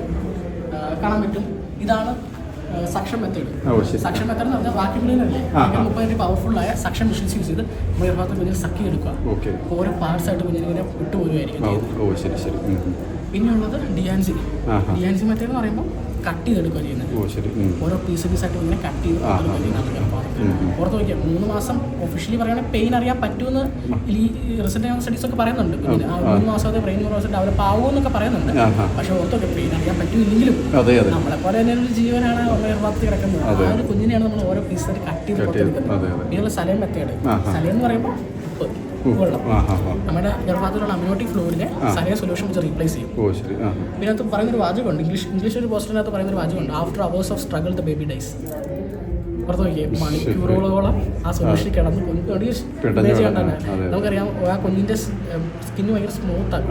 കാണാൻ പറ്റും. ഇതാണ് സക്ഷൻ മെത്തേഡ്. സക്ഷൻ മെത്തേഡ് എന്ന് പറഞ്ഞാൽ വാക്യൂം ക്ലീനറല്ലേ, 30 പവർഫുള്ളായ സക്ഷൻ മെഷീൻസ് യൂസ് ചെയ്ത് ഗർഭപാത്രത്തിൽ കുഞ്ഞിനെ സക്കി എടുക്കുക. ഓരോ പാർട്സ് ആയിട്ട് കുഞ്ഞിനെ വിട്ടുപോരുമായിരിക്കും. പിന്നെയുള്ളത് DNC മെത്തേഡ് എന്ന് പറയുമ്പോൾ കട്ട് ചെയ്തെടുക്കുക ചെയ്യുന്നത്. ഓരോ പീസായിട്ട് ഇങ്ങനെ കട്ട് ചെയ്ത് പുറത്ത് വയ്ക്കുക. 3 മാസം ഒഫീഷ്യലി പറയുകയാണെങ്കിൽ പെയിൻ അറിയാൻ പറ്റുമെന്ന് ഈ റിസൾട്ട് ചെയ്യുന്ന സ്റ്റഡീസ് ഒക്കെ പറയുന്നുണ്ട്. പിന്നെ ആ 3 മാസത്തെ ബ്രെയിൻ ന്യൂറോസിൽ ഡെവലപ്പ് ആവുമെന്നൊക്കെ പറയുന്നുണ്ട്. പക്ഷെ ഓർത്തൊക്കെ പെയിൻ അറിയാൻ പറ്റുമെങ്കിലും നമ്മളെപ്പോലെ തന്നെ ഒരു ജീവനാണ് ഗർഭപാത്രത്തിൽ കിടക്കുന്നത്. ആ ഒരു കുഞ്ഞിനെയാണ് നമ്മൾ ഓരോ പീസായിട്ട് കട്ട് ചെയ്ത് പുറത്തെടുക്കുന്നത്. ഇതിനുള്ള സലൈൻ മെത്തേഡ്. സലൈൻ എന്ന് പറയുമ്പോൾ വെള്ളം നമ്മുടെ ഗർഭപാത്രത്തിലുള്ള അമ്നിയോട്ടിക് ഫ്ലൂയിഡിനെ സലൈൻ സൊല്യൂഷൻ വെച്ച് റീപ്ലേസ് ചെയ്യും. പിന്നെ അത് പറയുന്നൊരു വാചകമുണ്ട്, ഇംഗ്ലീഷ് ഒരു പോസ്റ്ററിനകത്ത് പറയുന്നൊരു വാചകമുണ്ട്, after hours of struggle the baby dies. പുറത്ത് നോക്കിയേ, മണിക്കൂറുകളോളം ആ സൊല്യൂഷൻ കിടന്ന് ഇമേജ് കണ്ടാൽ നമുക്കറിയാം ആ കുഞ്ഞിന്റെ സ്കിന്ന് ഭയങ്കര സ്മൂത്താണ്.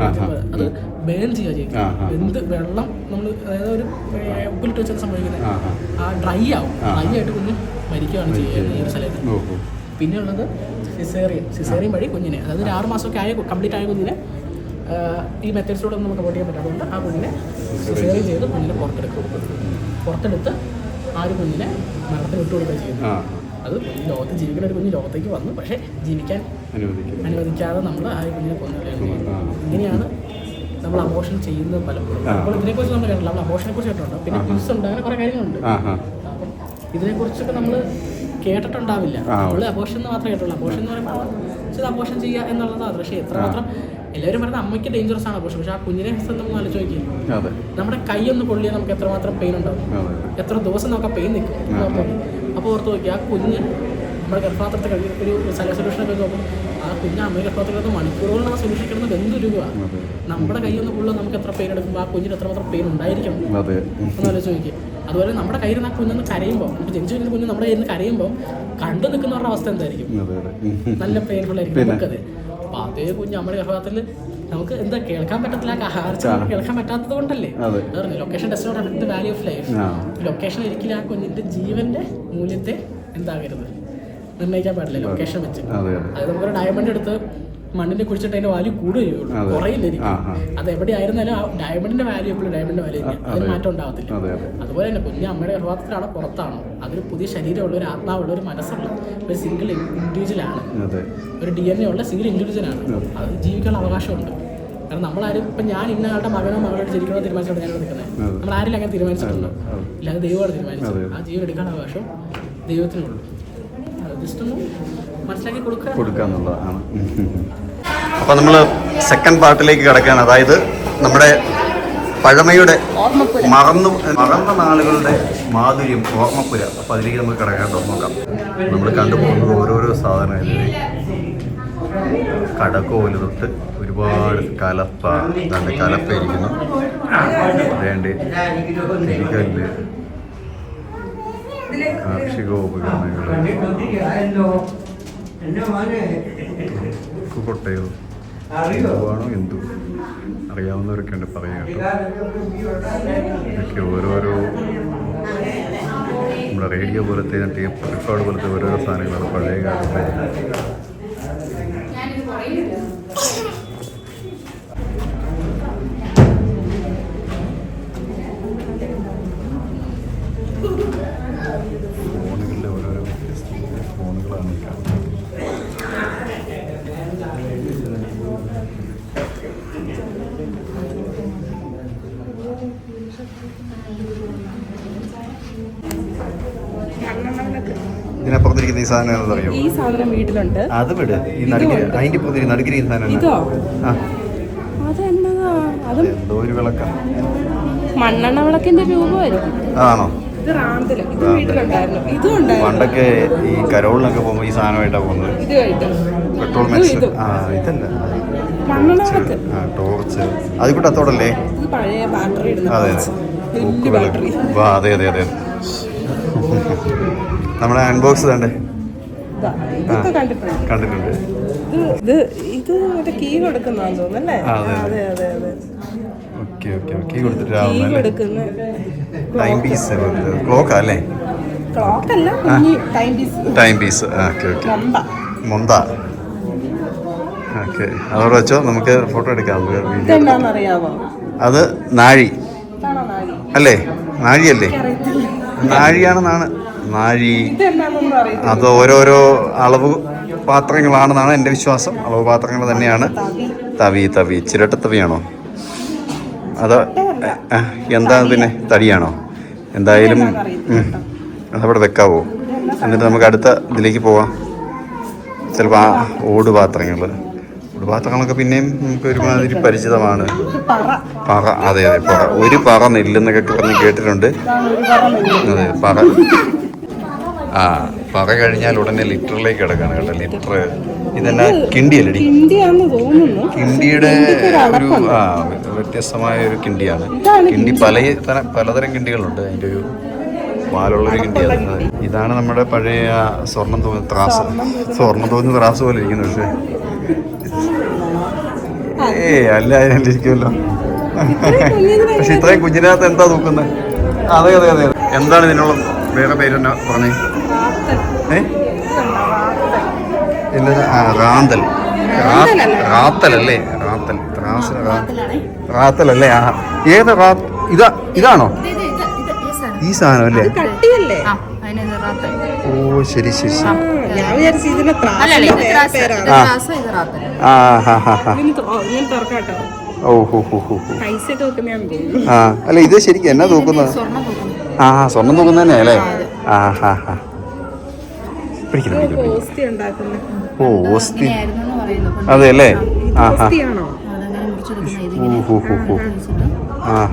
അത് ബേൺ ചെയ്യുക എന്ത് വെള്ളം നമ്മൾ അതായത് ഒരു ഉപ്പിലിട്ട് വെച്ചാൽ സംഭവിക്കുന്നത് ആ ഡ്രൈ ആവും. ഡ്രൈ ആയിട്ട് കുഞ്ഞ് മരിക്കുകയാണ് ചെയ്യുന്നത് ഈ ഒരു സ്ഥലത്ത്. പിന്നെയുള്ളത് സിസേറിയൻ വഴി കുഞ്ഞിനെ, അതായത് ഒരു 6 മാസമൊക്കെ കംപ്ലീറ്റ് ആയ കുഞ്ഞിനെ ഈ മെത്തേഡ്സിലൂടെ ഒന്നും നമുക്ക് അബോർട്ട് ചെയ്യാൻ പറ്റും. അതുകൊണ്ട് ആ കുഞ്ഞിനെ സിസേറിയൻ ചെയ്ത് കുഞ്ഞിനെ പുറത്തെടുത്ത് ആ ഒരു കുഞ്ഞിനെ മരണത്തിന് വിട്ടുകൊടുക്കുക ചെയ്യുന്നു. അത് ലോകത്ത് ജീവിക്കുന്ന ഒരു കുഞ്ഞ് ലോകത്തേക്ക് വന്നു, പക്ഷേ ജീവിക്കാൻ അനുവദിക്കാതെ നമ്മൾ ആ ഒരു കുഞ്ഞിനെ കൊന്നുകളയാണ്. ഇങ്ങനെയാണ് നമ്മൾ അബോർഷൻ ചെയ്യുന്നത് പലപ്പോഴും. അപ്പോൾ ഇതിനെക്കുറിച്ച് നമ്മൾ കേട്ടില്ല, നമ്മൾ അബോർഷനെ കുറിച്ച് കേട്ടിട്ടുണ്ട്. പിന്നെ പിൽസ് ഉണ്ട്, അങ്ങനെ കുറേ കാര്യങ്ങളുണ്ട്. അപ്പം ഇതിനെക്കുറിച്ചൊക്കെ നമ്മൾ കേട്ടിട്ടുണ്ടാവില്ല. നമ്മള് അബോർഷൻ എന്ന് മാത്രമേ കേട്ടുള്ളൂ. അബോർഷൻ എന്ന് പറയുമ്പോൾ അബോർഷൻ ചെയ്യുക എന്നുള്ളതാണ്. പക്ഷേ എത്രമാത്രം എല്ലാവരും പറയുന്നത് അമ്മയ്ക്ക് ഡേഞ്ചറസ് ആണ് അബോർഷൻ. പക്ഷെ ആ കുഞ്ഞിനെ നമ്മൾ ആലോചിച്ച് നോക്കിയാൽ നമ്മുടെ കൈ ഒന്ന് പൊള്ളിയാൽ നമുക്ക് എത്രമാത്രം പെയിൻ ഉണ്ടാവും, എത്ര ദിവസം നമുക്ക് ആ പെയിൻ നിൽക്കും. അപ്പോൾ ഓർത്ത് നോക്കി ആ കുഞ്ഞ് നമ്മുടെ ഗർഭപാത്രത്തിൽ കഴിയും ഒരു സൊല്യൂഷനൊക്കെ നോക്കും. ആ കുഞ്ഞ് അമ്മയുടെ ഗർഭപാത്രത്തിൽ മണിക്കൂറുകൾ നമ്മൾ സൊല്യൂഷൻ കിടന്നത് എന്ത് രൂപയാണ്. നമ്മുടെ കൈ ഒന്ന് പൊള്ളും നമുക്ക് എത്ര പെയിൻ എടുക്കുമ്പോൾ ആ കുഞ്ഞിന് എത്രമാത്രം പെയിൻ ഉണ്ടായിരിക്കും എന്ന് ആലോചിച്ച് നോക്കി. അതുപോലെ നമ്മുടെ കയ്യിൽ നിന്ന് ആ കുഞ്ഞൊന്ന് കരയുമ്പോൾ, ജനിച്ചു കഴിഞ്ഞ കുഞ്ഞ് നമ്മുടെ കയ്യിൽ നിന്ന് കരയുമ്പോൾ കണ്ടു നിൽക്കുന്നവരുടെ അവസ്ഥ എന്തായിരിക്കും? നല്ല പെയിൻഫുൾ ആയിരിക്കും നമുക്കത്. അപ്പോൾ അതേ കുഞ്ഞ് നമ്മുടെ ഗർഭപാത്രത്തിൽ നമുക്ക് എന്താ കേൾക്കാൻ പറ്റത്തില്ല, കേൾക്കാൻ പറ്റാത്തത് കൊണ്ടല്ലേ. Location does not affect the value of life. Location ഒരിക്കലും ആ കുഞ്ഞിന്റെ ജീവന്റെ മൂല്യത്തെ എന്താകരുത്, നിർണ്ണയിക്കാൻ പാടില്ല ലൊക്കേഷൻ വെച്ച്. അത് നമുക്കൊരു ഡയമണ്ട് എടുത്ത് മണ്ണിനെ കുറിച്ചിട്ട് അതിന്റെ വാല്യൂ കൂടുകയുള്ളൂ, കുറയില്ലായിരിക്കും. അത് എവിടെ ആയിരുന്നാലും ആ ഡയമണ്ടിന്റെ വാല്യൂ എപ്പോഴും ഡയമണ്ടിന്റെ വാല്യൂ അതിന് മാറ്റം ഉണ്ടാവത്തില്ല. അതുപോലെ തന്നെ കുഞ്ഞ് അമ്മയുടെ ഗർഭപാത്രത്തിലാണോ പുറത്താണോ അതൊരു പുതിയ ശരീരമുള്ള ഒരു ആത്മാവുള്ള ഒരു മനസ്സുള്ള ഒരു സിംഗിൾ ഇൻഡിവിജ്വൽ ആണ്, ഒരു DNA ഉള്ള സിംഗിൾ ഇൻഡിവിജ്വൽ ആണ്. അത് ജീവിക്കാനുള്ള അവകാശമുണ്ട്. കാരണം നമ്മളാരും ഇപ്പം ഞാൻ ഇന്ന ആളുടെ മകനോ മകളോട് ജനിക്കണോ തീരുമാനിച്ചിട്ട് ഞാൻ നിൽക്കുന്നത്. നമ്മൾ ആരും അങ്ങനെ തീരുമാനിച്ചിട്ടുണ്ടോ? ഇല്ലാതെ ദൈവമാണ് തീരുമാനിച്ചത്. ആ ജീവൻ എടുക്കാനുള്ള അവകാശം ദൈവത്തിനുള്ളൂ. ജസ്റ്റ് ഒന്ന് മനസ്സിലാക്കി കൊടുക്കാന്നുള്ളതാണ്. അപ്പൊ നമ്മള് സെക്കൻഡ് പാർട്ടിലേക്ക് കിടക്കുകയാണ്. അതായത് നമ്മുടെ പഴമയുടെ മറന്ന നാളുകളുടെ മാധുര്യം, ഓർമ്മപ്പുര. അപ്പൊ അതിലേക്ക് നമുക്ക് കിടക്കാൻ നോക്കാം. നമ്മൾ കണ്ടുപോകുന്നത് ഓരോരോ സാധനങ്ങൾ, കടക്കോല് തൊട്ട് ഒരുപാട് കലപ്പ, നല്ല കലപ്പ ഇരിക്കുന്നു, വേണ്ട തിരികല്ല്, കാർഷികോപകരണങ്ങൾ, കൊട്ടയോ എന്തുവാണോ എന്തു അറിയാവുന്നവരൊക്കെ ഉണ്ട് പറയാം കേട്ടോ. ഇതൊക്കെ ഓരോരോ നമ്മുടെ റേഡിയോ പോലത്തെ ടേപ്പ് റെക്കോർഡ് പോലത്തെ ഓരോരോ സാധനങ്ങളാണ് പഴയ കാലത്തെ. ഫോണുകളിലെ ഓരോരോ വ്യത്യസ്ത ഫോണുകളാണ് ഈ കാണുന്നത്. ഇതിനപ്പുറത്തിരിക്കുന്ന ഈ സാധനം എന്താ അറിയോ? ഈ സാധനം വീട്ടിലുണ്ട്. അത് വിട്. ഈ അതിന്റെ പുറത്തിരി നടുക്കിരി സാധനം എന്തോ ഒരു വിളക്ക, മണ്ണെണ്ണ വിളക്കിന്റെ രൂപമായിരിക്കും. അതാണോ? ഇത് റാന്തല്. ഇത് വീട്ടിലുണ്ടായിരുന്നു. ഇതും ഉണ്ടായിരുന്നു. പണ്ടൊക്കെ ഈ കരോളിനൊക്കെ പോകുമ്പോൾ ഈ സാധനമായിട്ടാണ് പോകുന്നത്. പെട്രോൾ മെക്സ്. ഇതല്ല മണ്ണെണ്ണ വിളക്ക്, ടോർച്ച്. അത് കൂടെ അത്തോടല്ലേ? ഇത് പഴയ ബാറ്ററി ഇടുന്ന. അതെ അതെ അതെ അതെ. നമ്മുടെ അൺബോക്സ് തന്നെ കണ്ടിട്ടുണ്ട്. ഇത് മറ്റേ കീ കൊടുക്കുന്നതാന്ന് തോന്നുന്നല്ലേ? അതെ അതെ അതെ. Okay okay. കീ കൊടുത്തിട്ട് ടൈം പീസ് ക്ലോക്ക് അല്ലേ? ക്ലോക്ക് അല്ല, ടൈം പീസ്. Okay okay. മൊന്ത. ഓക്കെ, അതോടെ വെച്ചോ, നമുക്ക് ഫോട്ടോ എടുക്കാം. അറിയാമോ? അത് നാഴി അല്ലേ? നാഴിയല്ലേ? നാഴിയാണെന്നാണ്. നാഴി അത് ഓരോരോ അളവ് പാത്രങ്ങളാണെന്നാണ് എൻ്റെ വിശ്വാസം. അളവ് പാത്രങ്ങൾ തന്നെയാണ്. തവി ചിരട്ടത്തവിയാണോ അതോ എന്താ പിന്നെ തടിയാണോ? എന്തായാലും അതവിടെ വെക്കാവോ? എന്നിട്ട് നമുക്ക് അടുത്ത ഇതിലേക്ക് പോവാം. ചിലപ്പോൾ ആ ഓടുപാത്രങ്ങളൊക്കെ പിന്നെയും നമുക്ക് ഒരുമാതിരി പരിചിതമാണ്. പറ. അതെ അതെ, പറ. ഒരു പറ നെല്ലെന്നൊക്കെ പറഞ്ഞ് കേട്ടിട്ടുണ്ട്. അതെ, പറ. പറ കഴിഞ്ഞാൽ ഉടനെ ലിറ്ററിലേക്ക് കിടക്കാണ് കേട്ടോ. ലിറ്റർ ഇതെന്നാ കിണ്ടിയല്ലേ? കിണ്ടിയുടെ ഒരു വ്യത്യസ്തമായ ഒരു കിണ്ടിയാണ്. കിണ്ടി പലതരം കിണ്ടികളുണ്ട്. അതിൻ്റെ ഒരു വാലുള്ളൊരു കിണ്ടിയാണ്. ഇതാണ് നമ്മുടെ പഴയ സ്വർണം തോന്നുന്ന ത്രാസ് പോലെ ഇരിക്കുന്നു. പക്ഷേ അല്ല, അതിനല്ലിരിക്കുമല്ലോ. പക്ഷെ ഇത്രയും കുഞ്ഞിനകത്ത് എന്താ തൂക്കുന്നത്? അതെ അതെ അതെ. എന്താണ് ഇതിനുള്ള വേറെ പേരെന്നാ പറഞ്ഞേ? റാത്തലല്ലേ? റാത്തലല്ലേ? ഏത് ഇതാണോ ഈ സാധനം അല്ലേ? ഓ ശരി ശരി ശരി. അല്ല, ഇത് ശരിക്കും എന്നാ തൂക്കുന്നത്? സ്വർണം തൂക്കുന്നത് തന്നെ അല്ലേ? ഓസ്തി ഉണ്ടാക്കുന്നത്. ഓ ഓസ്തി, ആയിരുന്നെന്ന് പറയുന്നു. അതെ അല്ലേ? ആ ഹാ ഓസ്തിയാണോ? അതങ്ങനെ മുറിച്ചെടുക്കുന്ന ഇതിങ്ങനെ വെച്ചിട്ട്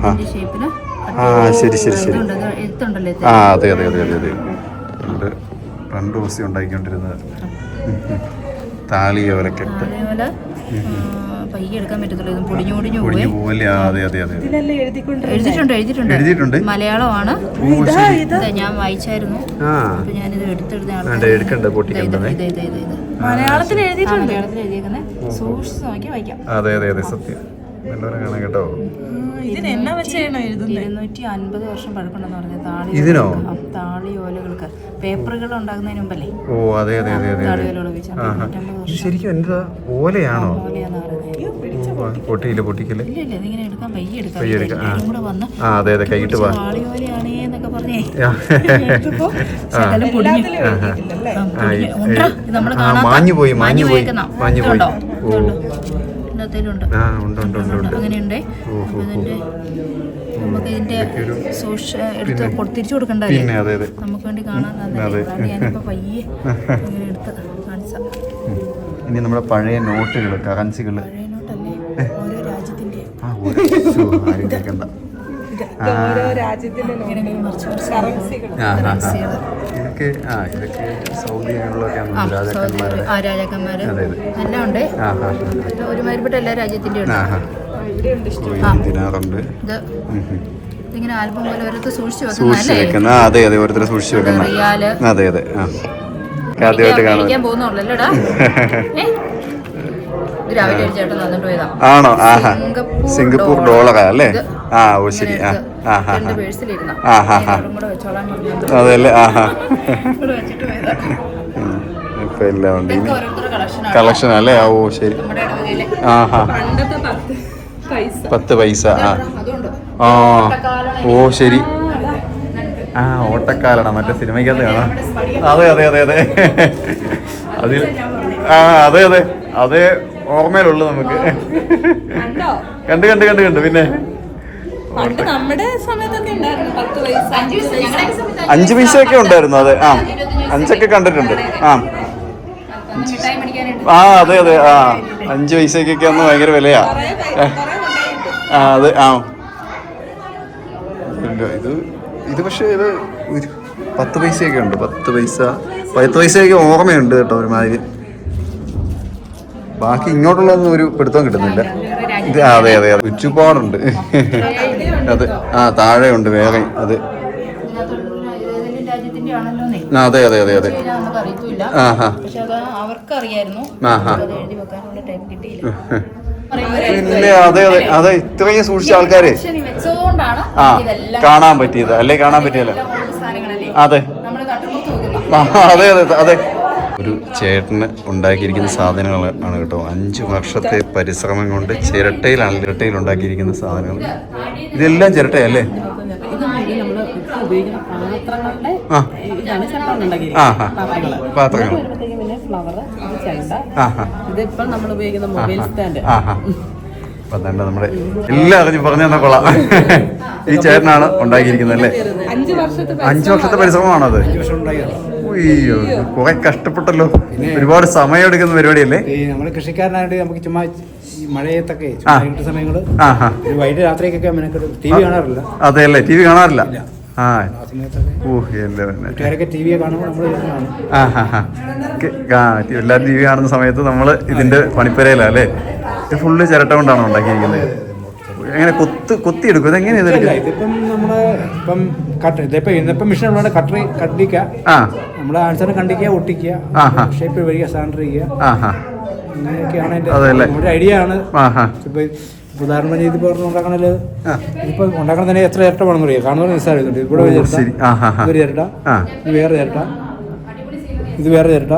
ഇതിന്റെ ഷേപ്പില് ആ ശരി ശരി ശരി. എഴുത്തുണ്ടല്ലോ, ആ അതെ അതെ അതെ അതെ അതെ. പണ്ട് ഓസ്തി ഉണ്ടാക്കിക്കൊണ്ടിരുന്നത് താളി ഓലൊക്കെ ഇട്ട് അതേപോലെ പയ്യെ എടുക്കാൻ പറ്റത്തുള്ളൂ. ഇത് പൊടിഞ്ഞു പോവല്ലേ? അതെ അതെ അതെ. എഴുതിയിട്ടുണ്ട്. മലയാളമാണ്. ഞാൻ വായിച്ചായിരുന്നു. അപ്പൊ ഞാനിത് എടുക്കണ്ട പൊട്ടിക്കണ്ടേ? മലയാളത്തിൽ എഴുതിയേക്കുന്നത് സൂക്ഷിച്ച് നോക്കി വായിക്കാം. അതെ അതെ അതെ സത്യം. നല്ലവരെ കാണാം കേട്ടോ. 250 വർഷം പഴക്കമുണ്ടെന്ന് പറഞ്ഞത് താളി ഓലകൾക്ക് പേപ്പറുകൾ ഉണ്ടാകുന്നതിന് മുമ്പല്ലേ? ഓ അതെ അതെ അതെ അതെ. ശരിക്കും എന്താ ഓലയാണോ? പൊട്ടിയില്ല പൊട്ടിക്കല്ലേ? ഇല്ല, ഇതിങ്ങനെ എടുക്കാൻ പയ്യെ എടുക്കാം. കൂടെ വന്ന് അതെ അതെ കൈയിട്ട് വാ. താളി ഓലയാണേ എന്നൊക്കെ പറഞ്ഞേ മാഞ്ഞു പോയി. അങ്ങനെയുണ്ട്. നമുക്ക് ഇതിന്റെ എടുത്ത് തിരിച്ചു കൊടുക്കണ്ടല്ലേ? നമുക്ക് വേണ്ടി കാണാൻ ഞാനിപ്പോ പയ്യെ ഇങ്ങനെ എടുത്ത് കാണിച്ച. ഇനി നമ്മുടെ പഴയ നോട്ടുകൾ, കറൻസികൾ. പഴയ നോട്ടല്ലേ? ഓരോ രാജ്യത്തിന്റെ ഓരോ രാജ്യത്തിന്റെ ഇതൊക്കെ സൗദി രാജാക്കന്മാര് എല്ലാം ഉണ്ട്. ഒരുമാതിരിപ്പെട്ട എല്ലാ രാജ്യത്തിന്റെയും ഉണ്ട്. ഇത് ഇങ്ങനെ ആൽബം പോലെ ഓരോരുത്തർ സൂക്ഷിച്ചു വെക്കുന്ന. അതെ അതെ ഓരോരുത്തർ സൂക്ഷിച്ചു വെക്കുന്ന. അതെ അതെ ആദ്യമായിട്ട് കാണാൻ പോകുന്നുള്ളല്ലോടാ. രാവിലെ ഒരു ചേട്ടൻ തന്നിട്ട് പോയതാ. ആണോ? ആഹാ. സിംഗപ്പൂർ ഡോളറാ അല്ലേ? ആ ഓ ശരി. പേഴ്സിലിരുന്ന അതെല്ലേ? ആഹാ. ഇപ്പൊ എല്ലാം ഉണ്ട്. കളക്ഷൻ അല്ലേ? ഓ ശരി. ആഹാ 10 പൈസ. ആ ഓ ശരി. ആ ഓട്ടക്കാലാണ് മറ്റേ സിനിമയ്ക്കകത്ത് കാണാം. അതെ അതെ അതെ അതെ അതിൽ അതെ അതെ അതേ ഓർമ്മയിലുള്ളു നമുക്ക്. കണ്ട് പിന്നെ നമ്മുടെ സമയത്തൊക്കെ ഉണ്ടായിരുന്നു 10 പൈസ 5 പൈസയൊക്കെ ഉണ്ടായിരുന്നു. അതെ 5 കണ്ടിട്ടുണ്ട്. അതെ അതെ 5 പൈസക്കൊക്കെ അന്ന് ഭയങ്കര വിലയാ. അതെ ഇത് പക്ഷേ ഇത് 10 പൈസയൊക്കെ ഉണ്ട്. 10 പൈസയൊക്കെ ഓർമ്മയുണ്ട് കേട്ടോ ഒരുമാതിരി. ബാക്കി ഇങ്ങോട്ടുള്ളതൊന്നും ഒരു പിടുത്തം കിട്ടുന്നില്ല. ഇത് അതെ അതെ അതെ ഒരുപാടുണ്ട്. അത് താഴെ ഉണ്ട് വേറെ. അത് അതെ അതെ അതെ അതെ. പിന്നെ അതെ അതെ അതെ ഇത്രയും സൂക്ഷിച്ച ആൾക്കാര് കാണാൻ പറ്റിയത് അല്ലേ? കാണാൻ പറ്റിയല്ലോ. അതെ അതെ അതെ അതെ. ഒരു ചേട്ടന് ഉണ്ടാക്കിയിരിക്കുന്ന സാധനങ്ങൾ ആണ് കേട്ടോ. 5 വർഷത്തെ പരിശ്രമം കൊണ്ട് ചിരട്ടയിൽ ഉണ്ടാക്കിയിരിക്കുന്ന സാധനങ്ങൾ. ഇതെല്ലാം ചിരട്ടയല്ലേ? പാത്രങ്ങൾ. ഇതിപ്പോൾ നമ്മൾ ഉപയോഗിക്കുന്ന മൊബൈൽ സ്റ്റാൻഡ്. അപ്പൊ തന്നെ നമ്മുടെ എല്ലാം അറിഞ്ഞ് പറഞ്ഞു തന്നെ കൊള്ളാം. ഈ ചേട്ടനാണ് ഉണ്ടാക്കിയിരിക്കുന്നത് അല്ലേ? 5 വർഷത്തെ പരിശ്രമമാണത്. അയ്യോ കുറെ കഷ്ടപ്പെട്ടല്ലോ. ഒരുപാട് സമയം എടുക്കുന്ന പരിപാടിയല്ലേ? നമ്മള് കൃഷിക്കാരനായിട്ട് നമുക്ക് ചുമ്മാ ഈ മഴയത്തൊക്കെ സമയങ്ങള് വൈകിട്ട് രാത്രിക്കൊക്കെ ടി വി കാണാറില്ല. അതെ അല്ലേ? ടി വി കാണാറില്ല. എല്ലാരും ടി വി കാണുന്ന സമയത്ത് നമ്മള് ഇതിന്റെ പണിപ്പരയിലാ അല്ലേ? ഇത് ഫുള്ള് ചിരട്ട കൊണ്ടാണ് ഉണ്ടാക്കിയിരിക്കുന്നത്. എങ്ങനെ കൊത്തിയെടുക്കും? ഇതെങ്ങനെയാ? ഇതിപ്പം നമ്മള് ഇന്നിപ്പം മെഷീൻ ഉള്ളതാണ്. കട്ടിക്ക നമ്മള് ആൻസറിനെ കണ്ടിക്കുക, ഒട്ടിക്കുക, ഷേപ്പ് വരിക, സാൻഡർ ചെയ്യുക. അങ്ങനെയൊക്കെയാണ് നമ്മുടെ ഐഡിയ ആണ്. ഇപ്പൊ ഉദാഹരണം പറഞ്ഞാൽ ഇതിപ്പോ ഉണ്ടാക്കണല്ലോ. ഇതിപ്പോ ഉണ്ടാക്കണ തന്നെ എത്ര ചിരട്ട വേണമെന്ന് അറിയാം. കാണുന്ന നിസ്സാരമുണ്ട്. ഇവിടെ ഒരു ചിരട്ട, ഇതൊരു ചിരട്ട, ഇത് വേറെ ചിരട്ട, ഇത് വേറെ ചിരട്ട.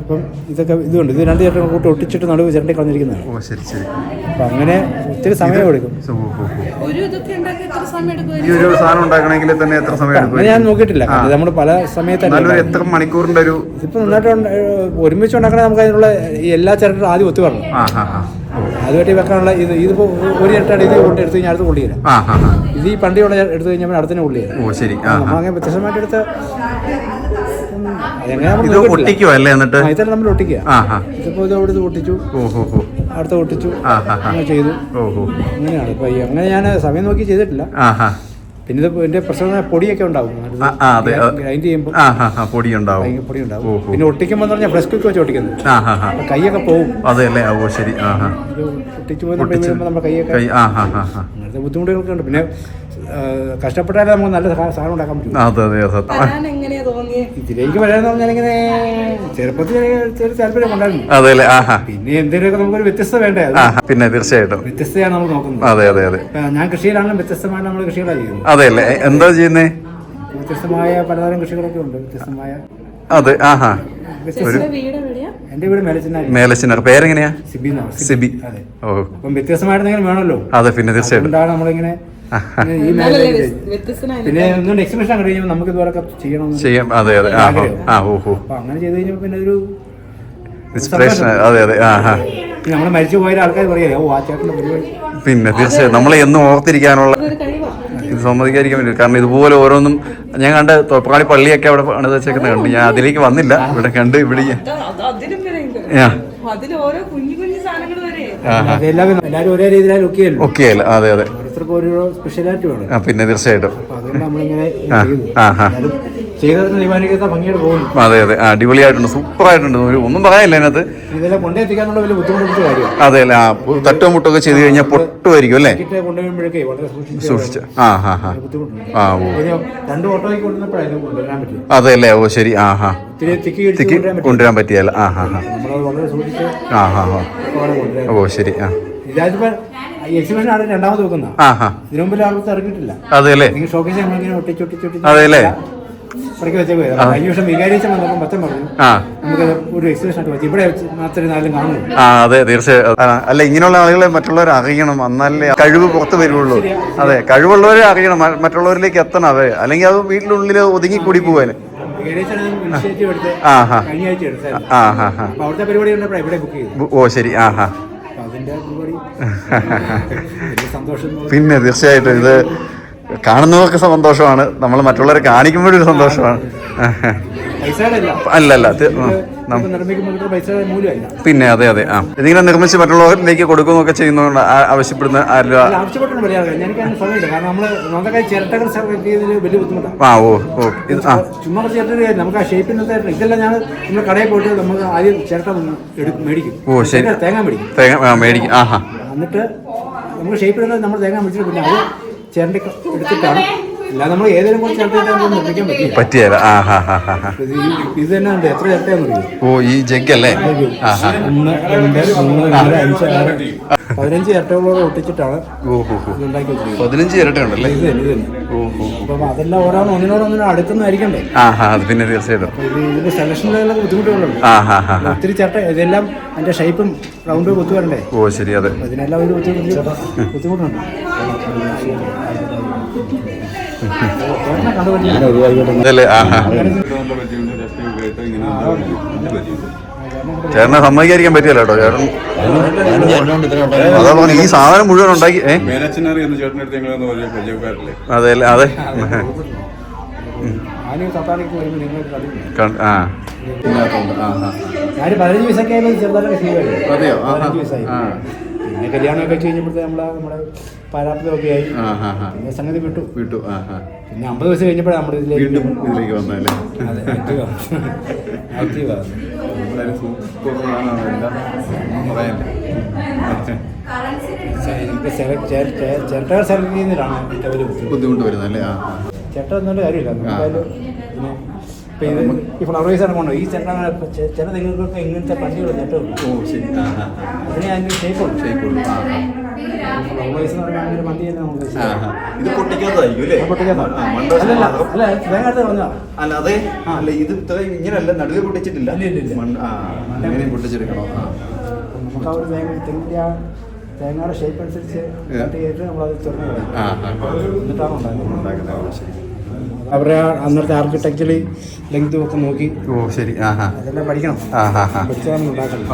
അപ്പം ഇതൊക്കെ ഇതുണ്ട്. ഇത് 2 ചിരട്ട കൂട്ടി ഒട്ടിച്ചിട്ട് നടുവ് ചിരണ്ടി കളഞ്ഞിരിക്കുന്നതാണ്. അപ്പൊ അങ്ങനെ ഒത്തിരി സമയം എടുക്കും. ഈ ഒരു സാധനം ഉണ്ടാക്കണമെങ്കിൽ തന്നെ എത്ര സമയം എടുക്കും? ഞാൻ നോക്കിയിട്ടില്ല. നമ്മൾ പല സമയത്ത് എത്ര മണിക്കൂറിന്റെ ഒരു ഇപ്പൊ നന്നായിട്ട് ഒരുമിച്ച് ഉണ്ടാക്കണേ നമുക്ക് അതിനുള്ള എല്ലാ ചിരട്ടും ആദ്യം ഒത്തു പറഞ്ഞു. അതുമായിട്ട് വെക്കാനുള്ള ഇതിപ്പോ ഒരു ചിരട്ടാണ്. ഇത് എടുത്തു കഴിഞ്ഞാൽ അടുത്ത് കൊള്ളിയില്ല. ഇത് ഈ പണ്ടിയുള്ള എടുത്തു കഴിഞ്ഞാൽ അടുത്തന്നെ കൊള്ളിയില്ല. ഓ ശരി. അങ്ങനെ വ്യത്യസ്തമായിട്ട് എടുത്ത് ഇത് ഒട്ടിക്കുവോ അല്ലേ എന്നിട്ട്? ഇതെല്ലാം നമ്മൾ ഒട്ടിക്കുക. ഇതിപ്പോ ഇത് അവിടെ ഒട്ടിച്ചു, അടുത്ത ഒട്ടിച്ചു, അങ്ങനെ ചെയ്തു. അങ്ങനെയാണ് ഇപ്പൊ. അങ്ങനെ ഞാൻ സമയം നോക്കി ചെയ്തിട്ടില്ല. പിന്നെ ഇത് എന്റെ പ്രശ്നം പൊടിയൊക്കെ ഉണ്ടാവും, ഗ്രൈൻഡ് ചെയ്യുമ്പോൾ പൊടി ഉണ്ടാവും. പിന്നെ ഒട്ടിക്കുമ്പോൾ പറഞ്ഞാൽ ഫ്ലഷ് കുക്ക് വെച്ച് ഒട്ടിക്കുന്നത്, കൈയൊക്കെ പോകും. അതെല്ലേ? ഓ ശരി. ഒട്ടിച്ചു പോകുമ്പോൾ നമ്മുടെ കൈയൊക്കെ അങ്ങനത്തെ ബുദ്ധിമുട്ടുകളൊക്കെ ഉണ്ട്. പിന്നെ കഷ്ടപ്പെട്ടാലേ നമുക്ക് നല്ല സാധനം ഉണ്ടാക്കാൻ പറ്റും. ഇതിലേക്ക് വരാന്ന് പറഞ്ഞാൽ ഇങ്ങനെ ചെറുപ്പത്തിൽ ചെറിയ താല്പര്യം ഉണ്ടായിരുന്നു. അതെല്ലേ? പിന്നെ എന്തെങ്കിലുമൊക്കെ നമുക്കൊരു വ്യത്യസ്തത വേണ്ടേ? പിന്നെ തീർച്ചയായിട്ടും വ്യത്യസ്തയാണ് നമ്മൾ നോക്കുന്നത്. അതെ അതെ അതെ. ഞാൻ കൃഷിയിലാണെങ്കിലും വ്യത്യസ്തമായിട്ട് നമ്മൾ കൃഷികളാണ് ചെയ്യുന്നത്. അതെല്ലേ? എന്താ ചെയ്യുന്നേ? വ്യത്യസ്തമായ പലതരം കൃഷികളൊക്കെ ഉണ്ട്. വ്യത്യസ്തമായ അതെ. എന്റെ വീട് മേലച്ചിനാർ. പേരെങ്ങനെയാ? സിബി. ഓ, അപ്പം വ്യത്യസ്തമായിട്ട് എന്തെങ്കിലും വേണമല്ലോ. അതെ, പിന്നെ തീർച്ചയായിട്ടും. അതുകൊണ്ടാണ് നമ്മളിങ്ങനെ പിന്നെ ഒന്നുകൊണ്ട് എക്സിബിഷൻ കണ്ടു കഴിഞ്ഞാൽ നമുക്ക് ഇതുവരെ ചെയ്യാം. അതെ അതെ. അപ്പൊ അങ്ങനെ ചെയ്ത് കഴിഞ്ഞപ്പോൾ പിന്നെ ഒരു ഇൻസ്പിറേഷൻ. അതെ അതെ. നമ്മൾ മരിച്ചു പോയ ആൾക്കാർ പറയാ, ഓ ആ ചേട്ടൻ്റെ പരിപാടി. പിന്നെ തീർച്ചയായും നമ്മളെ എന്നും ഓർത്തിരിക്കാനുള്ള ഇത് സമ്മതിക്കാതിരിക്കാൻ പറ്റില്ല. കാരണം ഇതുപോലെ ഓരോന്നും ഞാൻ കണ്ട് തോപ്പാടി പള്ളിയൊക്കെ അവിടെ പണിത് വെച്ചേക്കുന്നത് കണ്ടു. ഞാൻ അതിലേക്ക് വന്നില്ല, ഇവിടെ കണ്ട് ഇവിടെ എല്ലാവരും ഒരേ രീതിയിലാണ് ഓക്കെ അല്ല. അതെ അതെ. സ്പെഷ്യാലിറ്റി വേണം. പിന്നെ തീർച്ചയായിട്ടും. അതെ അതെ. അടിപൊളിയായിട്ടുണ്ട്, സൂപ്പർ ആയിട്ടുണ്ട്. ഒന്നും പറയാനില്ല അതിനകത്ത്. അതെ അല്ലേ? തട്ടോ മുട്ടൊക്കെ ചെയ്ത് കഴിഞ്ഞാൽ പൊട്ടുമായിരിക്കും അല്ലേ? സൂക്ഷിച്ച്. അതെ അല്ലേ? ഓ ശരി. തിക്കി കൊണ്ടുവരാൻ പറ്റിയല്ല. ഓ ശരി. എക്സിബിഷൻ ആണ് രണ്ടാമത് വെക്കുന്ന. ഇതിനു മുമ്പിൽ ആൾക്ക് ഇറങ്ങിയിട്ടില്ല. അതെല്ലേ? ഷോക്കേസ് നമ്മളിങ്ങനെ ഒട്ടിച്ചൊട്ടിച്ചൊട്ടി അതെല്ലേ? ഇറക്കി വെച്ചേ. കഴിഞ്ഞ വർഷം വികാരിച്ച വന്നപ്പോൾ മൊത്തം പറഞ്ഞു നമുക്ക് ഒരു എക്സിബിഷൻ ആയിട്ട് വെച്ച് ഇവിടെ മാത്രമേ നാലും കാണുള്ളൂ. അതെ തീർച്ചയായും. അല്ല, ഇങ്ങനെയുള്ള ആളുകളെ മറ്റുള്ളവരെ അറിയണം, എന്നാലേ കഴിവ് പുറത്ത് വരുള്ളൂ. അതെ, കഴിവുള്ളവരെ അറിയണം, മറ്റുള്ളവരിലേക്ക് എത്തണം. അതെ, അല്ലെങ്കിൽ അത് വീട്ടിനുള്ളിൽ ഒതുങ്ങിക്കൂടി പോവാന്. ഇനിഷ്യേറ്റീവ് എടുത്ത് കഴിഞ്ഞ ആഴ്ച എടുത്തായിരുന്നു. അവിടുത്തെ പരിപാടി കണ്ടപ്പോൾ ഇവിടെ ബുക്ക് ചെയ്തു. ഓ ശരി. അതിന്റെ പരിപാടി സന്തോഷം. പിന്നെ തീർച്ചയായിട്ടും ഇത് കാണുന്നവർക്ക് സന്തോഷമാണ്, നമ്മൾ മറ്റുള്ളവരെ കാണിക്കുമ്പോഴൊരു സന്തോഷമാണ്. അല്ലല്ല, പിന്നെ അതെ അതെ. ഇതിങ്ങനെ നിർമ്മിച്ച് മറ്റുള്ളവരിലേക്ക് കൊടുക്കുന്നൊക്കെ ചെയ്യുന്നതുകൊണ്ട് ആവശ്യപ്പെടുന്ന ചുമ്മാ ചേർട്ട് നമുക്ക് ആ ഷേപ്പിന് ഇതെല്ലാം ഞാൻ നമ്മുടെ കടയിൽ പോയിട്ട് നമുക്ക് ആദ്യം ചേർട്ട മേടിക്കും. ഓ ശരി. തേങ്ങ മേടിക്കും. മേടിക്കും. എന്നിട്ട് നമുക്ക് ഷേപ്പിന് നമ്മൾ തേങ്ങ മേടിച്ചിട്ട് പിന്നെ അത് ചേർട്ട് എടുത്തിട്ടാണ്. അല്ലാതെ നമ്മൾ ഏതെങ്കിലും കൂടെ ചേർത്തിട്ട് നിർമ്മിക്കാൻ പറ്റിയല്ല. ഇത് തന്നെ ഉണ്ട്. എത്ര ചേർത്തയാന്ന് അറിയും? ഓ ഈ ജഗ് അല്ലേ? 1, 2, 3, 4, 5, 6, 15 ചിരട്ടകളോട് ഒട്ടിച്ചിട്ടാണ് ഉണ്ടാക്കി വെച്ചിരിക്കുന്നത്. 15 ചിരട്ടയുണ്ടല്ലേ? ഇത് തന്നെ. അപ്പം അതെല്ലാം ഒന്നിനോടൊന്നിനും അടുക്കുന്നതായിരിക്കണ്ടേ? അത് പിന്നെ തീർച്ചയായിട്ടും ഇതിന്റെ സെലക്ഷനിലുള്ള ബുദ്ധിമുട്ടുകളുണ്ട്. ഒത്തിരി ചേട്ട ഇതെല്ലാം അതിന്റെ ഷേപ്പും റൗണ്ടും ഒത്തു വരണ്ടേ? ഓ ശരി. അതെ, ഇതിനെല്ലാം ഒരു ബുദ്ധിമുട്ടുണ്ട്. ചേട്ടനെ സമ്മതിക്കാതിരിക്കാൻ പറ്റിയല്ലോ കേട്ടോ. ചേട്ടൻ അതാ പറഞ്ഞു, ഈ സാധനം മുഴുവൻ ഉണ്ടാക്കി. അതെ അല്ലേ? അതെ. ഞാൻ 15 വയസ്സൊക്കെ ആയാലും ചെറുതായിട്ട് ചെയ്യുമായിരുന്നു. പിന്നെ കല്യാണമൊക്കെ കഴിഞ്ഞപ്പോഴത്തെ നമ്മുടെ പാരാപ്തമൊക്കെ ആയി. പിന്നെ സംഗതി വിട്ടു. പിന്നെ 50 വയസ്സ് കഴിഞ്ഞപ്പോഴാണ് നമ്മുടെ ഇതിലേക്ക് വന്നല്ലേ? ആക്റ്റീവാണ്. ചേട്ടകൾ സെലക്ട് ചെയ്യുന്നതിലാണ് ബുദ്ധിമുട്ട് വരുന്നല്ലേ? ചേട്ട എന്നുള്ള കാര്യമില്ല. പിന്നെ ഈ ഫ്ലവറൈസാണ് കൊണ്ടോ ഈ ചേട്ട ചില തെങ്ങുകൾക്ക് ഇങ്ങനത്തെ പണ്ടിയുള്ള ചേട്ടമുണ്ട്. ഓ ശരി. അതിന് അതിൻ്റെ ഷേപ്പുള്ളൂ. ഫ്ലവറൈസ് എന്ന് പറഞ്ഞാൽ അങ്ങനെ പണ്ടി തന്നെ നമുക്ക് ഇത് പൊട്ടിക്കാത്തതായിരിക്കും അല്ലേ? അല്ല തേങ്ങ പറഞ്ഞാൽ അല്ല. അതെ. അല്ല, ഇത് ഇത്രയും ഇങ്ങനെയല്ല, നടുവേ പൊട്ടിച്ചിട്ടില്ല. അങ്ങനെ പൊട്ടിച്ചെടുക്കണോ? നമുക്ക് ആ ഒരു തെങ്ങിൻ്റെ ആ തേങ്ങയുടെ ഷേപ്പ് അനുസരിച്ച് കട്ട് ചെയ്തിട്ട് നമ്മളത് തുറന്നു എന്നിട്ടാണ് ഉണ്ടാക്കുന്നത്. ശരി. അവരുടെ അന്നത്തെ ആർക്കിടെക്ചറലി ലെങ്ത് ഒക്കെ നോക്കി. ഓ ശരി. അതെല്ലാം പഠിക്കണം. പഠിച്ചാൽ ഉണ്ടാക്കണം.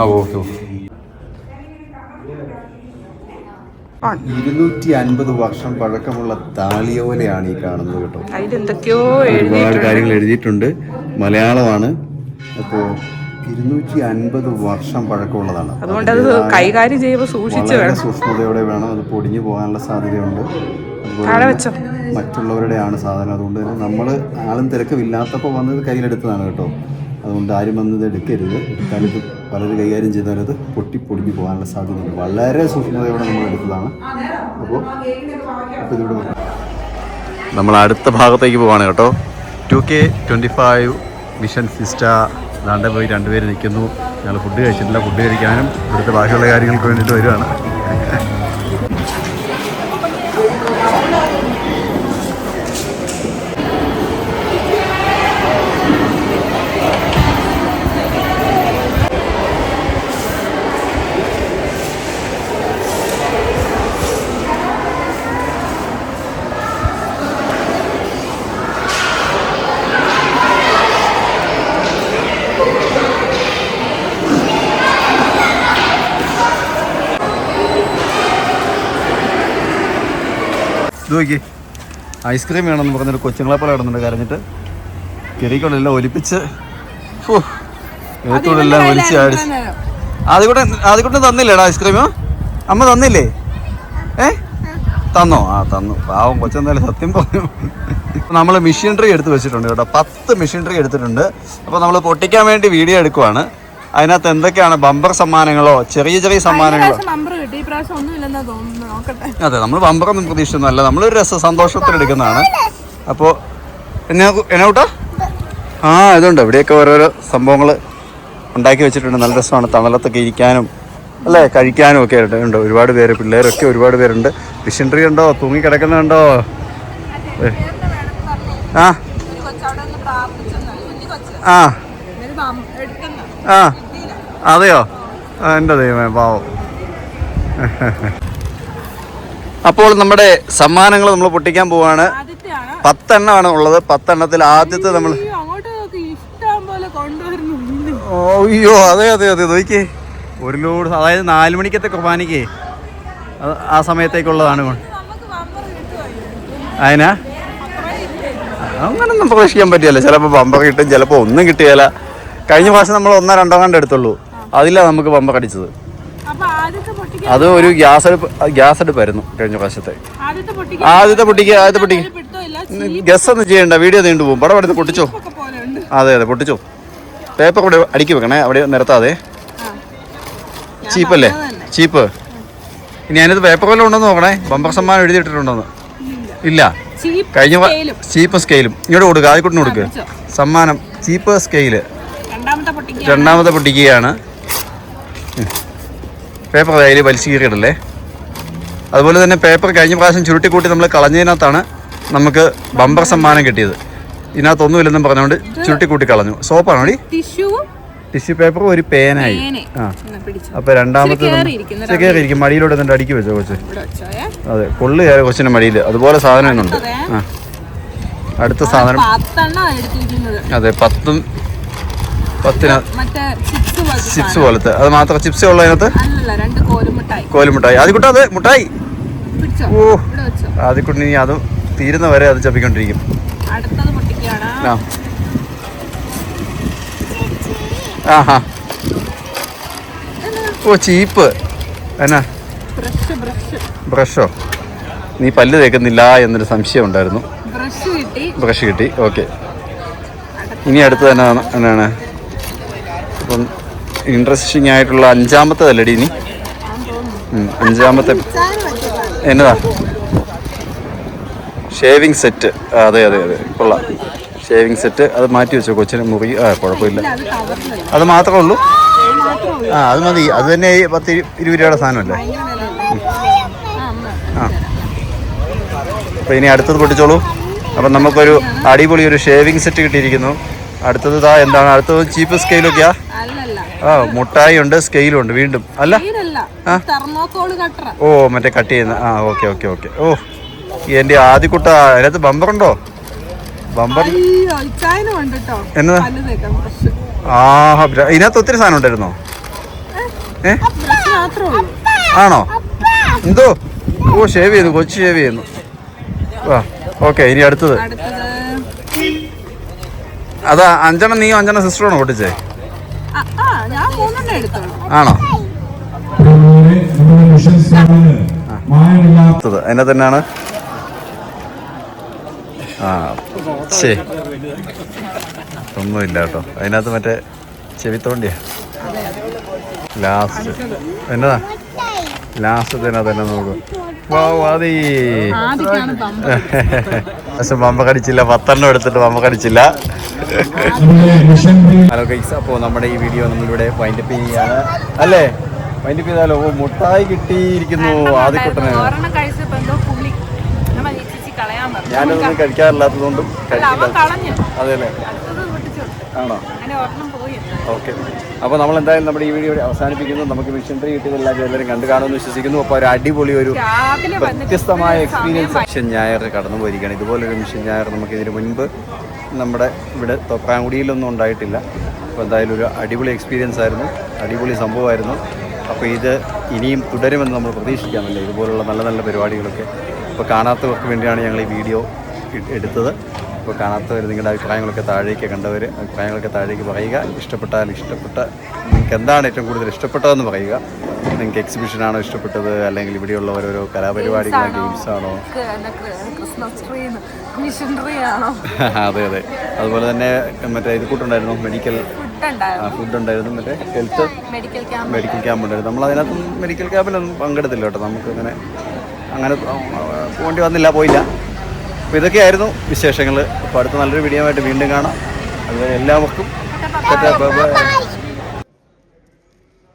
250 വർഷം പഴക്കമുള്ള താളിയോലയാണ് ഈ കാണുന്നത് കേട്ടോ. അതിലെന്തൊക്കെയോ ഒരുപാട് കാര്യങ്ങൾ എഴുതിയിട്ടുണ്ട്. മലയാളമാണ്. അപ്പോൾ 250 വർഷം പഴക്കമുള്ളതാണ്. അതുകൊണ്ട് അത് കൈകാര്യം ചെയ്യുമ്പോൾ സൂക്ഷിച്ച് വേണം, സൂക്ഷ്മതയോടെ വേണം. അത് പൊടിഞ്ഞു പോകാനുള്ള സാധ്യതയുണ്ട്. മറ്റുള്ളവരുടെയാണ് സാധനം. അതുകൊണ്ട് തന്നെ നമ്മൾ ആളും തിരക്കമില്ലാത്തപ്പോൾ വന്നത് കയ്യിലെടുത്തതാണ് കേട്ടോ. അതുകൊണ്ട് ആരും വന്നത് എടുക്കരുത്. കാലത്ത് പലര് കൈകാര്യം ചെയ്താലത് പൊടിഞ്ഞു പോകാനുള്ള സാധ്യതയുണ്ട്. വളരെ സൂക്ഷ്മതയോടെ നമ്മൾ എടുത്തതാണ്. അപ്പോൾ ഇതിവിടെ നമ്മൾ അടുത്ത ഭാഗത്തേക്ക് പോവാണ് കേട്ടോ. 2K25 മിഷൻ സിസ്റ്റ ദാണ്ടെ പോയി രണ്ടുപേര് നിൽക്കുന്നു. ഞങ്ങൾ ഫുഡ് കഴിച്ചിട്ടില്ല. ഫുഡ് കഴിക്കാനും ഇവിടുത്തെ ബാക്കിയുള്ള കാര്യങ്ങൾക്ക് വേണ്ടിയിട്ട് വരുവാണ്. ഇത് നോക്കി, ഐസ്ക്രീം വേണമെന്ന് പറഞ്ഞൊരു കൊച്ചുങ്ങളെ പോലെ കിടന്നുണ്ട് കരഞ്ഞിട്ട്. കിറിക്കൊണ്ടെല്ലാം ഒലിപ്പിച്ച് എഴുത്തോടെല്ലാം ഒലിച്ച് അടിച്ച്. ആദ്യക്കൂട്ടം തന്നില്ലേടാ ഐസ്ക്രീം? അമ്മ തന്നില്ലേ? തന്നോ? തന്നു. പാവം കൊച്ചെന്തായാലും സത്യം പറഞ്ഞു. നമ്മൾ മെഷീനറി എടുത്ത് വെച്ചിട്ടുണ്ട് കേട്ടോ. 10 മെഷീനറി എടുത്തിട്ടുണ്ട്. അപ്പോൾ നമ്മൾ പൊട്ടിക്കാൻ വേണ്ടി വീഡിയോ എടുക്കുവാണ്. അതിനകത്ത് എന്തൊക്കെയാണ് ബമ്പർ സമ്മാനങ്ങളോ ചെറിയ സമ്മാനങ്ങളോ? അതെ, നമ്മൾ ബമ്പറൊന്നും പ്രതീക്ഷിച്ചൊന്നുമല്ല. നമ്മളൊരു സന്തോഷത്തിൽ എടുക്കുന്നതാണ്. അപ്പോൾ എന്നാ കൂട്ടാ? ഇതുണ്ട്. ഇവിടെയൊക്കെ ഓരോരോ സംഭവങ്ങൾ ഉണ്ടാക്കി വെച്ചിട്ടുണ്ട്. നല്ല രസമാണ്. തണലത്തൊക്കെ ഇരിക്കാനും അല്ലേ, കഴിക്കാനും ഒക്കെ ഉണ്ട്. ഒരുപാട് പേര്, പിള്ളേരൊക്കെ ഒരുപാട് പേരുണ്ട്. മിഷനറി ഉണ്ടോ? തൂങ്ങി കിടക്കുന്നുണ്ടോ? അതെയോ? എൻ്റെ ദൈവമേ, പാവം. അപ്പോൾ നമ്മുടെ സമ്മാനങ്ങൾ നമ്മൾ പൊട്ടിക്കാൻ പോവാണ്. 10 എണ്ണമാണ് ഉള്ളത്. 10 എണ്ണത്തിൽ ആദ്യത്തെ നമ്മൾ അയ്യോ അതെ നോക്കിയേ, ഒരു ലോഡ്. അതായത് 4 മണിക്കത്തെ കുർബാനയ്ക്ക് ആ സമയത്തേക്കുള്ളതാണ്. അതിനാ അങ്ങനൊന്നും പ്രതീക്ഷിക്കാൻ പറ്റിയല്ല. ചിലപ്പോൾ ബമ്പർ കിട്ടും, ചിലപ്പോൾ ഒന്നും കിട്ടിയല്ല. കഴിഞ്ഞ പ്രാവശ്യം നമ്മൾ 1-2 കണ്ട് എടുത്തുള്ളൂ. അതില്ല നമുക്ക് ബമ്പർ അടിച്ചത്. അത് ഒരു ഗ്യാസ് അടുപ്പായിരുന്നു കഴിഞ്ഞ പ്രാവശ്യത്തെ. ആദ്യത്തെ പൊട്ടിക്ക് ഗസ് ഒന്നും ചെയ്യണ്ട, വീഡിയോ നീണ്ടു പോകും. പടം എടുത്ത് പൊട്ടിച്ചോ. അതെ പൊട്ടിച്ചോ. പേപ്പർ കൂടെ അടുക്കി വെക്കണേ, അവിടെ നിരത്താതെ. ചീപ്പല്ലേ? ചീപ്പ്. ഇനി അതിനകത്ത് പേപ്പർ വല്ലതും ഉണ്ടെന്ന് നോക്കണേ. ബമ്പർ സമ്മാനം എഴുതിയിട്ടിട്ടുണ്ടോന്ന്? ഇല്ല. കഴിഞ്ഞ ചീപ്പ് സ്കെയിലും ഇങ്ങോട്ട് കൊടുക്കുക. ആദ്യക്കൂട്ടിന് കൊടുക്കുക. സമ്മാനം ചീപ്പ് സ്കെയില്. രണ്ടാമത്തെ പൊട്ടിക്കുകയാണ്. പേപ്പർ അതിൽ വലിച്ചു കീറിയിടല്ലേ. അതുപോലെ തന്നെ പേപ്പർ കഴിഞ്ഞ പ്രാവശ്യം ചുരുട്ടിക്കൂട്ടി നമ്മൾ കളഞ്ഞതിനകത്താണ് നമുക്ക് ബമ്പർ സമ്മാനം കിട്ടിയത്. ഇതിനകത്തൊന്നുമില്ലെന്നും പറഞ്ഞുകൊണ്ട് ചുരുട്ടിക്കൂട്ടി കളഞ്ഞു. സോപ്പാണോ? ടിഷ്യൂ പേപ്പർ ഒരു പേനായി. അപ്പൊ രണ്ടാമത്തെ കയറിയിരിക്കും. മടിയിലോട്ട് എന്നിട്ട് അടുക്കി വെച്ചോ കൊച്ച്. അതെ, കൊള്ളു കയറി കൊച്ചിന്റെ മടിയിൽ. അതുപോലെ സാധനം എന്നുണ്ട്. അടുത്ത സാധനം. അതെ, 10 ചിപ്സ് പോലത്തെ. അത് മാത്രം ചിപ്സ് ഉള്ള അതിനകത്ത് കോലുമിഠായി. ആദ്യക്കൂട്ടം അത് മുട്ടായി. ഓ, ആദ്യക്കൂട്ടി ഇനി അത് തീരുന്ന വരെ അത് ചപ്പിക്കൊണ്ടിരിക്കും. ഓ, ചീപ്പ്. എന്നാ ബ്രഷോ? നീ പല്ല് തേക്കുന്നില്ല എന്നൊരു സംശയം ഉണ്ടായിരുന്നു. ബ്രഷ് കിട്ടി. ഓക്കെ, ഇനി അടുത്ത് തന്നെ എന്നാണ്? അപ്പം ഇൻട്രസ്റ്റിംഗ് ആയിട്ടുള്ള 5-മത്തേതല്ലടി ഇനി? 5-മത്തെ എന്നതാ? Shaving set. അതെ കൊള്ളാം. Shaving set. അത് മാറ്റി വെച്ചോ കൊച്ചിന്. മുറി കുഴപ്പമില്ല. അത് മാത്രമേ ഉള്ളൂ. അത് മതി. അത് തന്നെ 10-20 രൂപയുടെ സാധനമല്ലേ? അപ്പോൾ ഇനി അടുത്തത് പൊട്ടിച്ചോളൂ. അപ്പം നമുക്കൊരു അടിപൊളി ഒരു ഷേവിങ് സെറ്റ് കിട്ടിയിരിക്കുന്നു. അടുത്തത് എന്താണ്? അടുത്തത് ചീപ്പ് സ്കെയിലൊക്കെയാ? മുട്ടായി ഉണ്ട്, സ്കെയിലും ഉണ്ട്. വീണ്ടും അല്ല, ഓ മറ്റേ കട്ട് ചെയ്യുന്ന. ഓക്കെ. ഓ, എൻ്റെ ആദ്യക്കുട്ട. അതിനകത്ത് ബമ്പറുണ്ടോ? ബമ്പർ എന്നതാ? ഇതിനകത്ത് ഒത്തിരി സാധനം ഉണ്ടായിരുന്നോ? ആണോ? എന്തോ ഓ ഷേവ് ചെയ്യുന്നു, കൊച്ചു ഷേവ് ചെയ്യുന്നു. ആ ഓക്കെ, ഇനി അടുത്തത്. അതാ 5 എണ്ണം നീ 5 എണ്ണം സിസ്റ്ററാണോ പൊട്ടിച്ചേ? ഞാൻ 3 എണ്ണം എടുത്തോളൂ. ആണോ? അതിനെ തന്നെയാണ്. ആ ശരി, ഒന്നുമില്ല കേട്ടോ അതിനകത്ത്. മറ്റേ ചെവിത്തോണ്ടിയാ ലാസ്റ്റ്. എന്നതാ ലാസ്റ്റ് തന്നെ നോക്കും. വാതി പക്ഷെ ബമ്പ കടിച്ചില്ല. 10 എണ്ണം എടുത്തിട്ട് ബമ്പ കടിച്ചില്ല. ഹലോ ഗൈസ്, അപ്പോൾ നമ്മുടെ ഈ വീഡിയോ നമ്മളിവിടെ വൈൻഡപ്പ് ചെയ്യാണ് അല്ലേ? വൈൻഡപ്പ് ചെയ്താലോ? ഓ മുട്ടായി കിട്ടിയിരിക്കുന്നു ആദ്യക്കുട്ടന്. ഞാനൊന്നും കഴിക്കാറില്ലാത്തതുകൊണ്ടും അതെല്ലേ? ആണോ? ഓക്കെ, അപ്പോൾ നമ്മൾ എന്തായാലും നമ്മുടെ ഈ വീഡിയോ അവസാനിപ്പിക്കുന്നു. നമുക്ക് മിഷനറി കിട്ടിയതെല്ലാം എല്ലാവരും കണ്ടു കാണുമെന്ന് വിശ്വസിക്കുന്നു. അപ്പോൾ ഒരു അടിപൊളി ഒരു വ്യത്യസ്തമായ എക്സ്പീരിയൻസ് മിഷൻ ഞായർ കടന്നു പോയിരിക്കുകയാണ്. ഇതുപോലൊരു മിഷൻ ഞായർ നമുക്ക് ഇതിന് മുൻപ് നമ്മുടെ ഇവിടെ തോപ്രാങ്കുടിയിലൊന്നും ഉണ്ടായിട്ടില്ല. അപ്പോൾ എന്തായാലും ഒരു അടിപൊളി എക്സ്പീരിയൻസ് ആയിരുന്നു, അടിപൊളി സംഭവമായിരുന്നു. അപ്പോൾ ഇത് ഇനിയും തുടരുമെന്ന് നമ്മൾ പ്രതീക്ഷിക്കാമല്ലേ, ഇതുപോലുള്ള നല്ല നല്ല പരിപാടികളൊക്കെ. അപ്പോൾ കാണാത്തവർക്ക് വേണ്ടിയാണ് ഞങ്ങൾ ഈ വീഡിയോ എടുത്തത്. അപ്പോൾ കാണാത്തവർ നിങ്ങളുടെ അഭിപ്രായങ്ങളൊക്കെ താഴേക്ക്, കണ്ടവർ അഭിപ്രായങ്ങളൊക്കെ താഴേക്ക് പറയുക. ഇഷ്ടപ്പെട്ടാൽ നിങ്ങൾക്ക് എന്താണ് ഏറ്റവും കൂടുതൽ ഇഷ്ടപ്പെട്ടതെന്ന് പറയുക. നിങ്ങൾക്ക് എക്സിബിഷനാണോ ഇഷ്ടപ്പെട്ടത്, അല്ലെങ്കിൽ ഇവിടെയുള്ള ഓരോരോ കലാപരിപാടികളോ ഗെയിംസാണോ? അതെ അതെ, അതുപോലെ തന്നെ മറ്റേ ഇത് കൂട്ടുണ്ടായിരുന്നു, മെഡിക്കൽ ഫുഡ് ഉണ്ടായിരുന്നു, മറ്റേ ഹെൽത്ത് മെഡിക്കൽ ക്യാമ്പ് ഉണ്ടായിരുന്നു. നമ്മൾ അതിനകത്ത് മെഡിക്കൽ ക്യാമ്പിലൊന്നും പങ്കെടുത്തില്ല കേട്ടോ. നമുക്ക് അങ്ങനെ പോകേണ്ടി വന്നില്ല, പോയില്ല. അപ്പോൾ ഇതൊക്കെയായിരുന്നു വിശേഷങ്ങൾ. അപ്പോൾ അടുത്ത നല്ലൊരു വീഡിയോ ആയിട്ട് വീണ്ടും കാണാം. അതുപോലെ എല്ലാവർക്കും